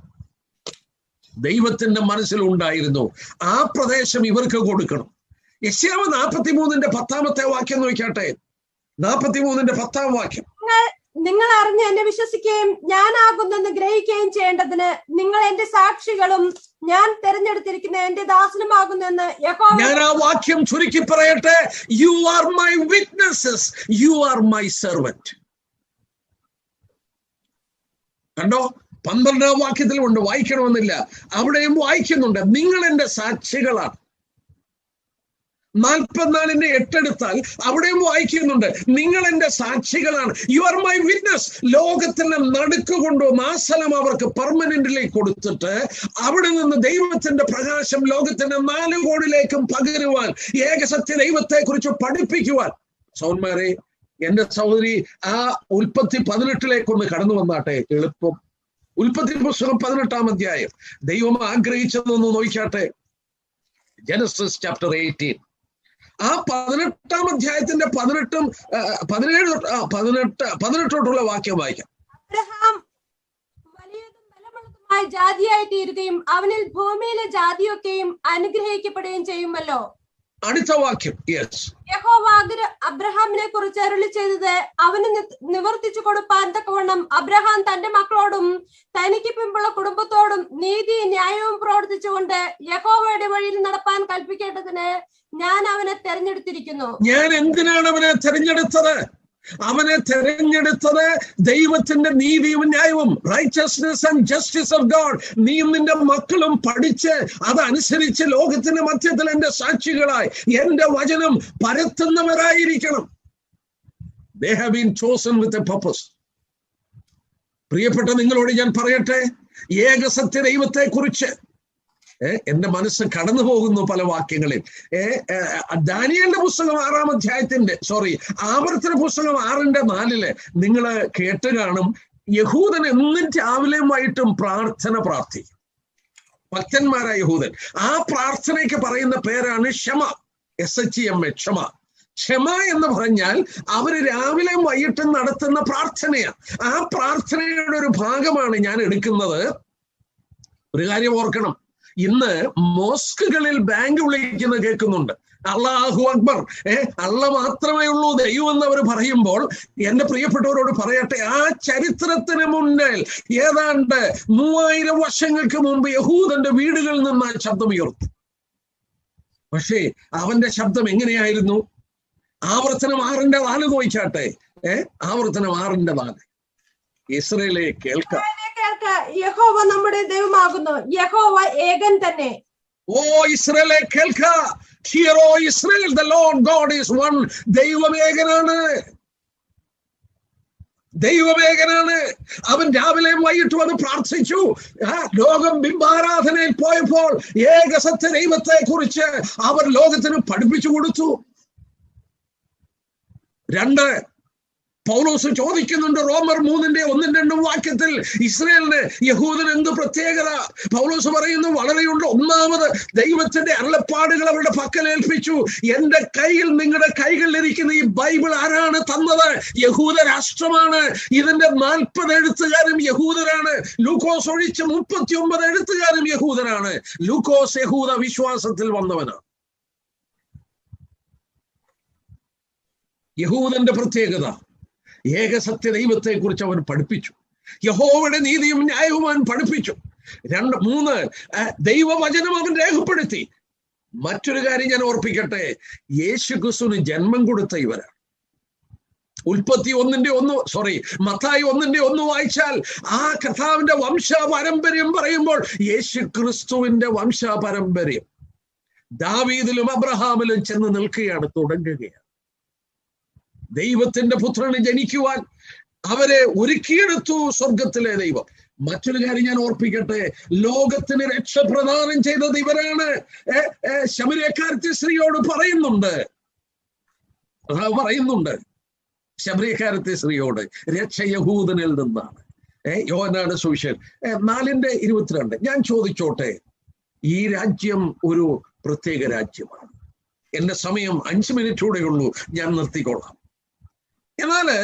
ദൈവത്തിന്റെ മനസ്സിലുണ്ടായിരുന്നു ആ പ്രദേശം ഇവർക്ക് കൊടുക്കണം. യെശയ്യാവ് 43:10 വാക്യം നോക്കിയാട്ടെ. 43:10 വാക്യം. നിങ്ങൾ അറിഞ്ഞ് എന്നെ വിശ്വസിക്കുകയും ഞാനാകുന്നെന്ന് ഗ്രഹിക്കുകയും ചെയ്യേണ്ടതിന് നിങ്ങൾ എന്റെ സാക്ഷികളും ഞാൻ തെരഞ്ഞെടുത്തിരിക്കുന്ന എന്റെ ദാസനുമാകുന്നെന്ന് യഹോവ. ഞാൻ ആ വാക്യം ചുരുക്കി പറയട്ടെ. U are my witnesses, U are my servant. കണ്ടോ? 12-ാം വാക്യത്തിലുണ്ട്, വായിക്കണമെന്നില്ല, അവിടെയും വായിക്കുന്നുണ്ട്, നിങ്ങൾ എന്റെ സാക്ഷികളാണ്. 44:8 എടുത്താൽ അവിടെയും വായിക്കുന്നുണ്ട്, നിങ്ങൾ എന്റെ സാക്ഷികളാണ്. You are my witness. ലോകത്തിന്റെ നടുക്ക് കൊണ്ടുവന്ന് ആ സ്ഥലം അവർക്ക് പെർമനന്റിലേക്ക് കൊടുത്തിട്ട് അവിടെ നിന്ന് ദൈവത്തിന്റെ പ്രകാശം ലോകത്തിന്റെ 4 കോണിലേക്കും പകരുവാൻ, ഏകസത്യ ദൈവത്തെ കുറിച്ച് പഠിപ്പിക്കുവാൻ. സൗന്മാരെ, എന്റെ സഹോദരി, ആ ഉൽപ്പത്തി 18 കടന്നു വന്നാട്ടെ. എളുപ്പം. ഉൽപ്പത്തി പുസ്തകം 18-ാം അധ്യായം ദൈവം ആഗ്രഹിച്ചതൊന്ന് നോക്കിയാട്ടെ. Genesis chapter 18. ആ 18-ാം അധ്യായത്തിന്റെ 18 തൊട്ടുള്ള വാക്യം വായിക്കാം. അബ്രഹാം വലിയതും ബലമുള്ളതുമായ ജാതിയായി തീരുകയും അവനിൽ ഭൂമിയിലെ ജാതിയൊക്കെയും അനുഗ്രഹിക്കപ്പെടുകയും ചെയ്യുമല്ലോ. അടുത്ത വാക്യം. യെസ്. യഹോവ അബ്രഹാമിനെ കുറിച്ച് അരുളി ചെയ്തത് അവന് നിവർത്തിച്ചു കൊടുപ്പാൻ തക്കവണ്ണം അബ്രഹാം തന്റെ മക്കളോടും തനിക്ക് പിമ്പുള്ള കുടുംബത്തോടും നീതി ന്യായവും പ്രവർത്തിച്ചുകൊണ്ട് യഹോവയുടെ വഴിയിൽ നടപ്പാൻ കൽപ്പിക്കേണ്ടതിന് ഞാൻ അവനെ തെരഞ്ഞെടുത്തിരിക്കുന്നു. ഞാൻ എന്തിനാണ് അവനെ തെരഞ്ഞെടുത്തത്? അവനെ തെരഞ്ഞെടുത്തത് ദൈവത്തിന്റെ നീതിയും ന്യായവും, righteousness and justice of God. നീയും നിന്റെ മക്കളും പഠിച്ച് അതനുസരിച്ച് ലോകത്തിന്റെ മധ്യത്തിൽ എന്റെ സാക്ഷികളായി എന്റെ വചനം പരത്തുന്നവരായിരിക്കണം. They have been chosen with a purpose. പ്രിയപ്പെട്ട നിങ്ങളോട് ഞാൻ പറയട്ടെ, ഏകസത്യ ദൈവത്തെ കുറിച്ച് എന്റെ മനസ്സ് കടന്നു പോകുന്നു പല വാക്യങ്ങളിൽ. ദാനിയേലിന്റെ പുസ്തകം 6-ാം അധ്യായത്തിന്റെ ആവർത്തന പുസ്തകം 6:4 നിങ്ങൾ കേട്ട് കാണും. യഹൂദൻ എന്നും രാവിലെയും വൈകിട്ടും പ്രാർത്ഥിക്കും. ഭക്തന്മാരായ യഹൂദൻ. ആ പ്രാർത്ഥനയ്ക്ക് പറയുന്ന പേരാണ് ക്ഷമ. SHEMA, ക്ഷമ. ക്ഷമ എന്ന് പറഞ്ഞാൽ അവര് രാവിലെയും വൈകിട്ടും നടത്തുന്ന പ്രാർത്ഥനയാണ്. ആ പ്രാർത്ഥനയുടെ ഒരു ഭാഗമാണ് ഞാൻ എടുക്കുന്നത്. ഒരു കാര്യം ഓർക്കണം, ഇന്ന് മോസ്കുകളിൽ ബാങ്ക് വിളിക്കുന്ന കേൾക്കുന്നുണ്ട്. അല്ലാഹു അക്ബർ, അള്ള മാത്രമേ ഉള്ളൂ ദൈവം എന്ന് അവർ പറയുമ്പോൾ എന്റെ പ്രിയപ്പെട്ടവരോട് പറയട്ടെ, ആ ചരിത്രത്തിന് മുന്നിൽ ഏതാണ്ട് 3000 വർഷങ്ങൾക്ക് മുമ്പ് യഹൂദന്റെ വീടുകളിൽ നിന്ന് ആ ശബ്ദം ഉയർത്തി. പക്ഷേ അവന്റെ ശബ്ദം എങ്ങനെയായിരുന്നു? ആവർത്തനം 6:4 നോയിച്ചാട്ടെ. ആവർത്തനം 6:4. ഇസ്രായേലേ കേൾക്കാം, യഹോവ നമ്മുടെ ദൈവമാകുന്നു, യഹോവ ഏകൻ തന്നെ. ഓ ഇസ്രായേലേ കേൾക്ക, hear O Israel, the Lord God is one. ദൈവം ഏകനാണ്, ദൈവമേകനാണ്. അവൻ രാവിലെയും വൈകിട്ടും അത് പ്രാർത്ഥിച്ചു. ലോകം ബിംബാരാധനയിൽ പോയപ്പോൾ ഏകസത്യ ദൈവത്തെ കുറിച്ച് അവർ ലോകത്തിന് പഠിപ്പിച്ചു കൊടുത്തു. 2, പൗലോസ് ചോദിക്കുന്നുണ്ട് റോമർ 3:1-2 വാക്യത്തിൽ, ഇസ്രായേലിന് യഹൂദന് എന്ത് പ്രത്യേകത? പൗലോസ് പറയുന്നു വളരെയുണ്ട്. ഒന്നാമത് ദൈവത്തിന്റെ അരുളപ്പാടുകൾ അവരുടെ പക്കൽ ഏൽപ്പിച്ചു. എന്റെ കയ്യിൽ, നിങ്ങളുടെ കൈകളിലിരിക്കുന്ന ഈ ബൈബിൾ ആരാണ് തന്നത്? യഹൂദ രാഷ്ട്രമാണ്. ഇതിന്റെ 40 എഴുത്തുകാരും യഹൂദരാണ്. ലൂക്കോസ് ഒഴിച്ച് 39 എഴുത്തുകാരും യഹൂദരാണ്. ലൂക്കോസ് യഹൂദ വിശ്വാസത്തിൽ വന്നവനാണ്. യഹൂദന്റെ പ്രത്യേകത, ഏകസത്യ ദൈവത്തെ കുറിച്ച് അവൻ പഠിപ്പിച്ചു. യഹോവയുടെ നീതിയും ന്യായവും അവൻ പഠിപ്പിച്ചു. 3 ദൈവവചനം അവൻ രേഖപ്പെടുത്തി. മറ്റൊരു കാര്യം ഞാൻ ഓർപ്പിക്കട്ടെ, യേശു ക്രിസ്തുവിന് ജന്മം കൊടുത്ത ഇവരാണ്. ഉൽപ്പത്തി 1:1 മത്തായി 1:1 വായിച്ചാൽ ആ കർത്താവിന്റെ വംശപാരമ്പര്യം പറയുമ്പോൾ യേശു ക്രിസ്തുവിന്റെ വംശപാരമ്പര്യം ദാവീദിലും അബ്രഹാമിലും ചെന്ന് നിൽക്കുകയാണ്, തുടങ്ങുകയാണ്. ദൈവത്തിന്റെ പുത്രന് ജനിക്കുവാൻ അവരെ ഒരുക്കിയെടുത്തു സ്വർഗത്തിലെ ദൈവം. മറ്റൊരു കാര്യം ഞാൻ ഓർപ്പിക്കട്ടെ, ലോകത്തിന് രക്ഷ പ്രദാനം ചെയ്തത് ഇവരാണ്. ശമരിയക്കാരത്തി സ്ത്രീയോട് പറയുന്നുണ്ട് ശമരിയക്കാരത്തി സ്ത്രീയോട്, രക്ഷ യഹൂദനിൽ നിന്നാണ്. യോഹന്നാന്റെ സുവിശേഷം 4:22. ഞാൻ ചോദിച്ചോട്ടെ, ഈ രാജ്യം ഒരു പ്രത്യേക രാജ്യമാണ്. എന്റെ സമയം 5 മിനിറ്റ് കൂടെ ഉള്ളൂ, ഞാൻ നിർത്തിക്കൊള്ളാം. എന്നാല്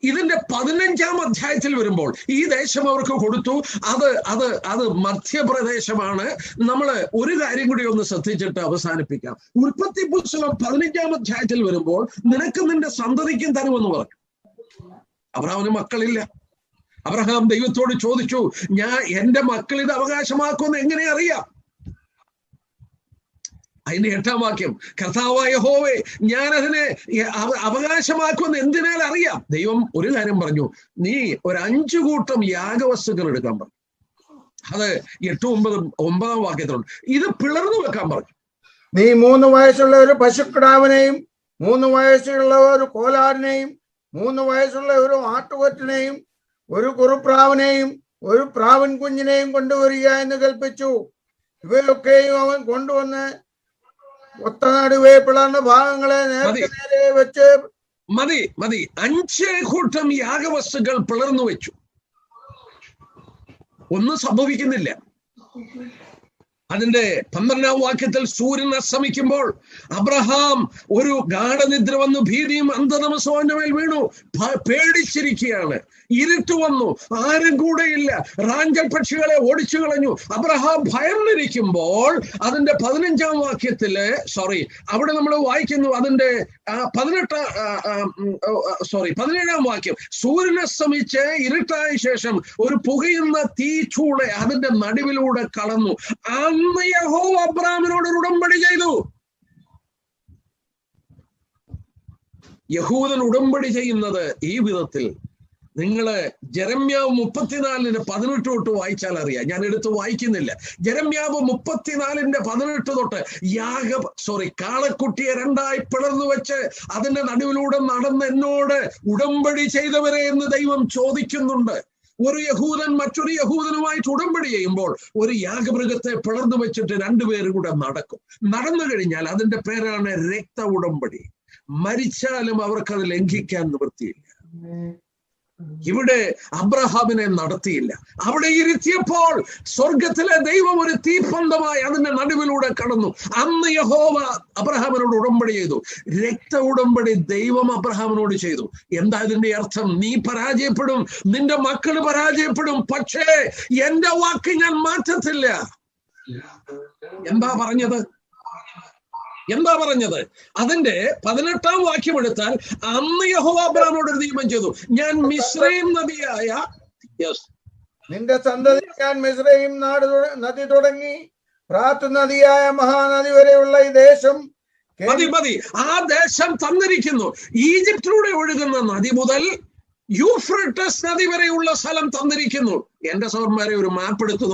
ഇതിന്റെ 15-ാം അധ്യായത്തിൽ വരുമ്പോൾ ഈ ദേശം അവർക്ക് കൊടുത്തു. അത് മധ്യപ്രദേശമാണ്. നമ്മള് ഒരു കാര്യം കൂടി ഒന്ന് ശ്രദ്ധിച്ചിട്ട് അവസാനിപ്പിക്കാം. ഉൽപ്പത്തി പുസ്തകം 15-ാം അധ്യായത്തിൽ വരുമ്പോൾ നിനക്ക് നിന്റെ സന്തതിക്കും തരുമെന്ന് പറഞ്ഞു. അബ്രഹാമിന് മക്കളില്ല. അബ്രഹാം ദൈവത്തോട് ചോദിച്ചു, എന്റെ മക്കൾ ഇത് അവകാശമാക്കുമെന്ന് എങ്ങനെ അറിയാം? അതിന്റെ 8-ാം വാക്യം, കർത്താവായ യഹോവേ, ഞാൻ അതിനെ അവകാശമാക്കുമെന്ന് എന്തിനാൽ അറിയാം? ദൈവം ഒരു കാര്യം പറഞ്ഞു, നീ ഒരു 5 കൂട്ടം യാഗവസ്തുക്കൾ എടുക്കാൻ പറഞ്ഞു. അത് 8-9 വാക്യത്തിലുണ്ട്. ഇത് പിളർന്നു വെക്കാൻ പറഞ്ഞു. നീ 3 വയസ്സുള്ള ഒരു പശുക്കിടാവിനെയും 3 വയസ്സുള്ള ഒരു കോലാടിനെയും 3 വയസ്സുള്ള ഒരു ആട്ടുകൊറ്റനെയും ഒരു കുറുപ്രാവിനെയും ഒരു പ്രാവൻ കുഞ്ഞിനെയും കൊണ്ടുവരിക എന്ന് കൽപ്പിച്ചു. ഇവയൊക്കെയും അവൻ കൊണ്ടുവന്ന് ഒത്ത നടുവേ പിളർന്ന ഭാഗങ്ങളെ നേരെ വെച്ച് മതി 5 കൂട്ടം യാഗവസ്തുക്കൾ പിളർന്നു വെച്ചു. ഒന്നും സംഭവിക്കുന്നില്ല. അതിന്റെ 12-ാം വാക്യത്തിൽ, സൂര്യൻ അസ്തമിക്കുമ്പോൾ അബ്രഹാം ഒരു ഗാഢനിദ്ര വന്നു, ഭീതിയും അന്ധതമസവും അവന്റെ മേൽ വീണു. പേടിച്ചിരിക്കുകയാണ്. ഇരുട്ട് വന്നു, ആരും കൂടെയില്ല. റാഞ്ചൽ പക്ഷികളെ ഓടിച്ചു കളഞ്ഞു. അബ്രഹാം ഭയന്നിരിക്കുമ്പോൾ അതിന്റെ 15-ാം വാക്യത്തില് അവിടെ നമ്മൾ വായിക്കുന്നു, അതിന്റെ 17-ാം വാക്യം, സൂര്യൻ അസ്തമിച്ച് ഇരുട്ടായ ശേഷം ഒരു പുകയുന്ന തീച്ചൂളെ അതിന്റെ നടുവിലൂടെ കടന്നു. അന്ന് യഹോവ അബ്രഹാമിനോട് ഉടമ്പടി ചെയ്തു. യഹൂദൻ ഉടമ്പടി ചെയ്യുന്നത് ഈ വിധത്തിൽ. നിങ്ങള് ജെരമ്യാവ് 34:18 തൊട്ട് വായിച്ചാൽ അറിയാം. ഞാൻ എടുത്ത് വായിക്കുന്നില്ല. ജെരമ്യാവ് 34:18 തൊട്ട് കാളക്കുട്ടിയെ 2ആയി പിളർന്നു വെച്ച് അതിന്റെ നടുവിലൂടെ നടന്ന് എന്നോട് ഉടമ്പടി ചെയ്തവരെ എന്ന് ദൈവം ചോദിക്കുന്നുണ്ട്. ഒരു യഹൂദൻ മറ്റൊരു യഹൂദനുമായിട്ട് ഉടമ്പടി ചെയ്യുമ്പോൾ ഒരു യാഗമൃഗത്തെ പിളർന്നു വെച്ചിട്ട് 2 പേരും കൂടെ നടക്കും. നടന്നു കഴിഞ്ഞാൽ അതിന്റെ പേരാണ് രക്ത ഉടമ്പടി. മരിച്ചാലും അവർക്കത് ലംഘിക്കാൻ നിവൃത്തിയില്ല. ഇവിടെ അബ്രഹാമിനെ നടത്തിയില്ല. അവിടെ ഇരുത്തിയപ്പോൾ സ്വർഗത്തിലെ ദൈവം ഒരു തീപ്പന്തമായി അതിന്റെ നടുവിലൂടെ കടന്നു. അന്ന് യഹോവ അബ്രഹാമിനോട് ഉടമ്പടി ചെയ്തു. രക്ത ഉടമ്പടി ദൈവം അബ്രഹാമിനോട് ചെയ്തു. എന്താ ഇതിന്റെ അർത്ഥം? നീ പരാജയപ്പെടും, നിന്റെ മക്കള് പരാജയപ്പെടും, പക്ഷേ എന്റെ വാക്ക് ഞാൻ മാറ്റത്തില്ല. എന്താ പറഞ്ഞത്? അതിന്റെ 18-ാം വാക്യം എടുത്താൽ, അന്ന് യഹോവ അബ്രാഹാമിനോട് ഒരു നിയമം ചെയ്തു, ഞാൻ മിസ്രയീം നദിയായ നിന്റെ സന്തതി ഞാൻ മിസ്രയീം നദി തുടങ്ങി ഫ്രാത്ത് നദിയായ മഹാനദി വരെയുള്ള ഈ ദേശം മതി ആ ദേശം തന്നിരിക്കുന്നു. ഈജിപ്തിലൂടെ ഒഴുകുന്ന നദി മുതൽ യൂഫ്രട്ടസ് നദി വരെയുള്ള സ്ഥലം തന്നിരിക്കുന്നു. എന്റെ സഹോദരന്മാരെ, ഒരു മാപ്പ് എടുത്തു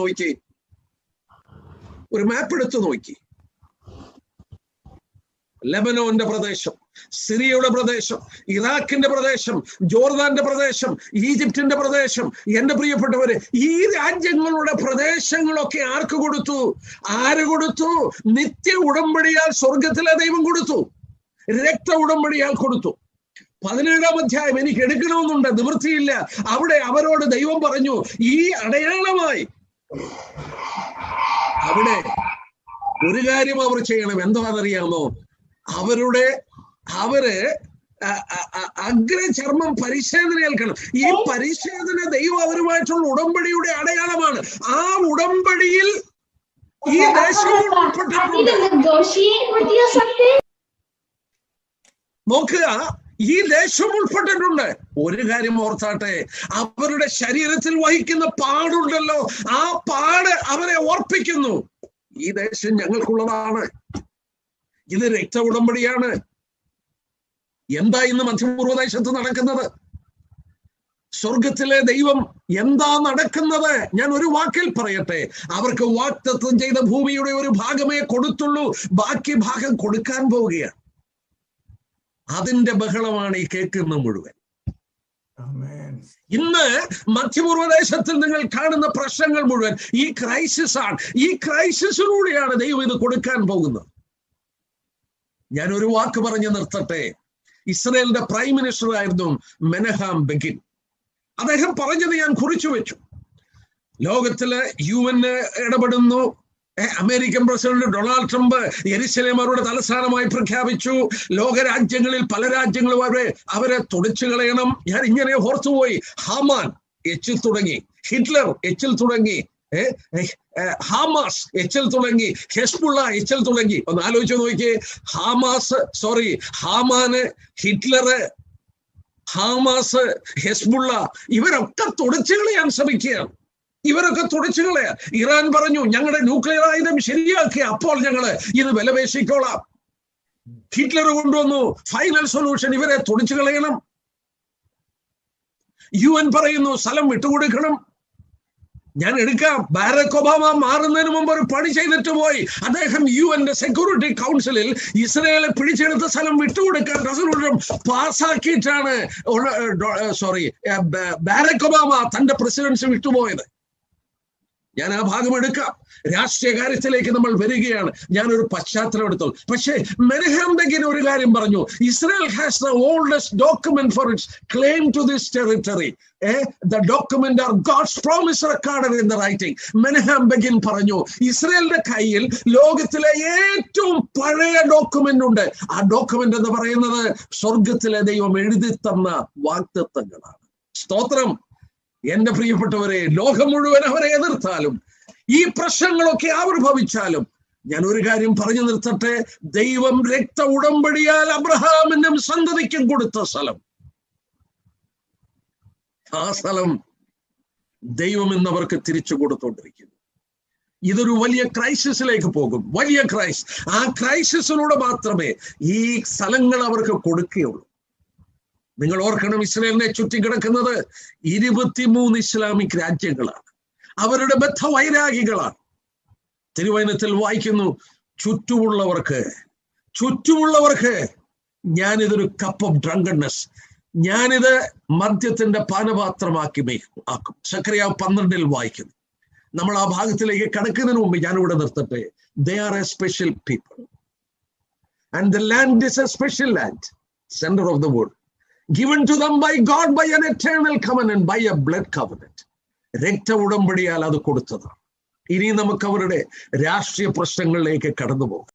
നോക്കി. ലെബനോന്റെ പ്രദേശം, സിറിയയുടെ പ്രദേശം, ഇറാഖിന്റെ പ്രദേശം, ജോർദാന്റെ പ്രദേശം, ഈജിപ്തിന്റെ പ്രദേശം. എന്റെ പ്രിയപ്പെട്ടവരെ, ഈ രാജ്യങ്ങളുടെ പ്രദേശങ്ങളൊക്കെ ആർക്ക് കൊടുത്തു? ആര് കൊടുത്തു? നിത്യ ഉടമ്പടിയാൽ സ്വർഗത്തിലെ ദൈവം കൊടുത്തു. രക്ത ഉടമ്പടിയാൽ കൊടുത്തു. 17-ാം അധ്യായം എനിക്ക് എടുക്കണമെന്നുണ്ട്, നിവൃത്തിയില്ല. അവിടെ അവരോട് ദൈവം പറഞ്ഞു, ഈ അടയാളമായി അവിടെ ഒരു കാര്യം അവർ ചെയ്യണം. എന്താണെന്നറിയാമോ? അവര് അഗ്രചർമ്മം പരിശോധന ഏൽക്കണം. ഈ പരിശോധന ദൈവം അവരുമായിട്ടുള്ള ഉടമ്പടിയുടെ അടയാളമാണ്. ആ ഉടമ്പടിയിൽ ഈ ദേശം ഉൾപ്പെട്ടിട്ടുണ്ട്. നോക്കുക, ഈ ദേശം ഉൾപ്പെട്ടിട്ടുണ്ട്. ഒരു കാര്യം ഓർത്താട്ടെ, അവരുടെ ശരീരത്തിൽ വഹിക്കുന്ന പാടുണ്ടല്ലോ, ആ പാട് അവരെ ഓർപ്പിക്കുന്നു, ഈ ദേശം ഞങ്ങൾക്കുള്ളതാണ്. ഇത് രക്ത ഉടമ്പടിയാണ്. എന്താ ഇന്ന് മധ്യപൂർവ്വദേശത്ത് നടക്കുന്നത്? സ്വർഗത്തിലെ ദൈവം എന്താ നടക്കുന്നത്? ഞാൻ ഒരു വാക്കിൽ പറയട്ടെ, അവർക്ക് വാഗ്ദത്തം ചെയ്ത ഭൂമിയുടെ ഒരു ഭാഗമേ കൊടുത്തുള്ളൂ, ബാക്കി ഭാഗം കൊടുക്കാൻ പോവുകയാണ്. അതിന്റെ ബഹളമാണ് ഈ കേൾക്കുന്ന മുഴുവൻ. ഇന്ന് മധ്യപൂർവ്വദേശത്തിൽ നിങ്ങൾ കാണുന്ന പ്രശ്നങ്ങൾ മുഴുവൻ ഈ ക്രൈസിസ് ആണ്. ഈ ക്രൈസിസിലൂടെയാണ് ദൈവം ഇത് കൊടുക്കാൻ പോകുന്നത്. ഞാൻ ഒരു വാക്ക് പറഞ്ഞു നിർത്തട്ടെ. ഇസ്രയേലിന്റെ പ്രൈം മിനിസ്റ്റർ ആയിരുന്നു മെനഹാം ബെഗിൻ. അദ്ദേഹം പറഞ്ഞത് ഞാൻ കുറിച്ചു വെച്ചു. ലോകത്തില് UN ഇടപെടുന്നു. അമേരിക്കൻ പ്രസിഡന്റ് ഡൊണാൾഡ് ട്രംപ് യെരുശലേം അവരുടെ തലസ്ഥാനമായി പ്രഖ്യാപിച്ചു. ലോകരാജ്യങ്ങളിൽ പല രാജ്യങ്ങളും അവരെ തുടച്ചു കളയണം. ഞാൻ ഇങ്ങനെ ഓർത്തുപോയി. ഹാമാൻ എച്ചിൽ തുടങ്ങി, ഹിറ്റ്ലർ എച്ചിൽ തുടങ്ങി, ഹാമാസ് എച്ചിൽ തുടങ്ങി, ഹെസ്ബുള്ള എച്ചിൽ തുടങ്ങി. ഒന്ന് ആലോചിച്ച് നോക്കിയേ. ഹാമാന്, ഹിറ്റ്ലറ്, ഹാമാസ്, ഹെസ്ബുള്ള ഇവരൊക്കെ തുടച്ചു കളയാൻ ശ്രമിക്കുകയാണ്. ഇവരൊക്കെ തുടച്ചു കളയാ. ഇറാൻ പറഞ്ഞു, ഞങ്ങളുടെ ന്യൂക്ലിയർ ആയുധം ശരിയാക്കിയ അപ്പോൾ ഞങ്ങള് ഇത് വിലപേശിക്കോളാം. ഹിറ്റ്ലർ കൊണ്ടുവന്നു ഫൈനൽ സൊല്യൂഷൻ, ഇവരെ തുടച്ചു കളയണം. UN പറയുന്നു സ്ഥലം വിട്ടുകൊടുക്കണം. ഞാൻ എടുക്കാം. ബാരക് ഒബാമ മാറുന്നതിന് മുമ്പ് ഒരു പണി ചെയ്തിട്ട് പോയി. അദ്ദേഹം UN സെക്യൂരിറ്റി കൗൺസിലിൽ ഇസ്രയേലെ പിടിച്ചെടുത്ത സ്ഥലം വിട്ടുകൊടുക്കാൻ റെസൊല്യൂഷൻ പാസ്സാക്കിയിട്ടാണ് ബാരക് ഒബാമ തന്റെ പ്രസിഡൻസി വിട്ടുപോയത്. ഞാൻ ആ ഭാഗം എടുക്കാം. രാഷ്ട്രീയ കാര്യത്തിലേക്ക് നമ്മൾ വരികയാണ്. ഞാനൊരു പശ്ചാത്തലം എടുത്തു. പക്ഷേ മെനഹാം ബെഗിൻ ഒരു കാര്യം പറഞ്ഞു. Israel has the oldest document for its claim to this territory. The document are God's promise recorded in the writing. മെനഹാം ബെഗിൻ പറഞ്ഞു, ഇസ്രായേലിന്റെ കയ്യിൽ ലോകത്തിലെ ഏറ്റവും പഴയ ഡോക്യുമെന്റ് ഉണ്ട്. ആ ഡോക്യുമെന്റ് എന്ന് പറയുന്നത് സ്വർഗത്തിലെ ദൈവം എഴുതി തന്ന വാഗ്ദത്തങ്ങളാണ്. സ്തോത്രം. എന്റെ പ്രിയപ്പെട്ടവരെ, ലോകം മുഴുവൻ അവരെ എതിർത്താലും ഈ പ്രശ്നങ്ങളൊക്കെ ആവിർഭവിച്ചാലും ഞാൻ ഒരു കാര്യം പറഞ്ഞു നിർത്തട്ടെ. ദൈവം രക്ത ഉടമ്പടിയാൽ അബ്രഹാമിനും സന്തതിക്കും കൊടുത്ത സ്ഥലം, ആ സ്ഥലം ദൈവം ഇന്നവർക്ക് തിരിച്ചു കൊടുത്തോണ്ടിരിക്കുന്നു. ഇതൊരു വലിയ ക്രൈസിസിലേക്ക് പോകും. വലിയ ആ ക്രൈസിസിലൂടെ മാത്രമേ ഈ സ്ഥലങ്ങൾ അവർക്ക് കൊടുക്കുകയുള്ളൂ. നിങ്ങൾ ഓർക്കണം, ഇസ്രായേലിനെ ചുറ്റിക്കിടക്കുന്നത് 23 ഇസ്ലാമിക് രാജ്യങ്ങളാണ്. അവരുടെ ബദ്ധവൈരാഗികളാണ്. തിരുവചനത്തിൽ വായിക്കുന്നു, ചുറ്റുമുള്ളവർക്ക് ഞാനിതൊരു കപ്പ് ഓഫ് ഡ്രങ്കൺനെസ്, ഞാനിത് മദ്യത്തിന്റെ പാനപാത്രമാക്കി ആക്കും. സക്കറിയാവ് 12 വായിക്കുന്നു. നമ്മൾ ആ ഭാഗത്തിലേക്ക് കടക്കുന്നതിന് മുമ്പ് ഞാനിവിടെ നിർത്തട്ടെ. They are a special people and the land is a special land, center of the world, given to them by God by an eternal covenant, by a blood covenant. രക്ത ഉടമ്പടിയാൽ അത് കൊടുത്തതാണ്. ഇനി നമുക്ക് അവരുടെ രാഷ്ട്രീയ പ്രശ്നങ്ങളിലേക്ക് കടന്നു പോകാം.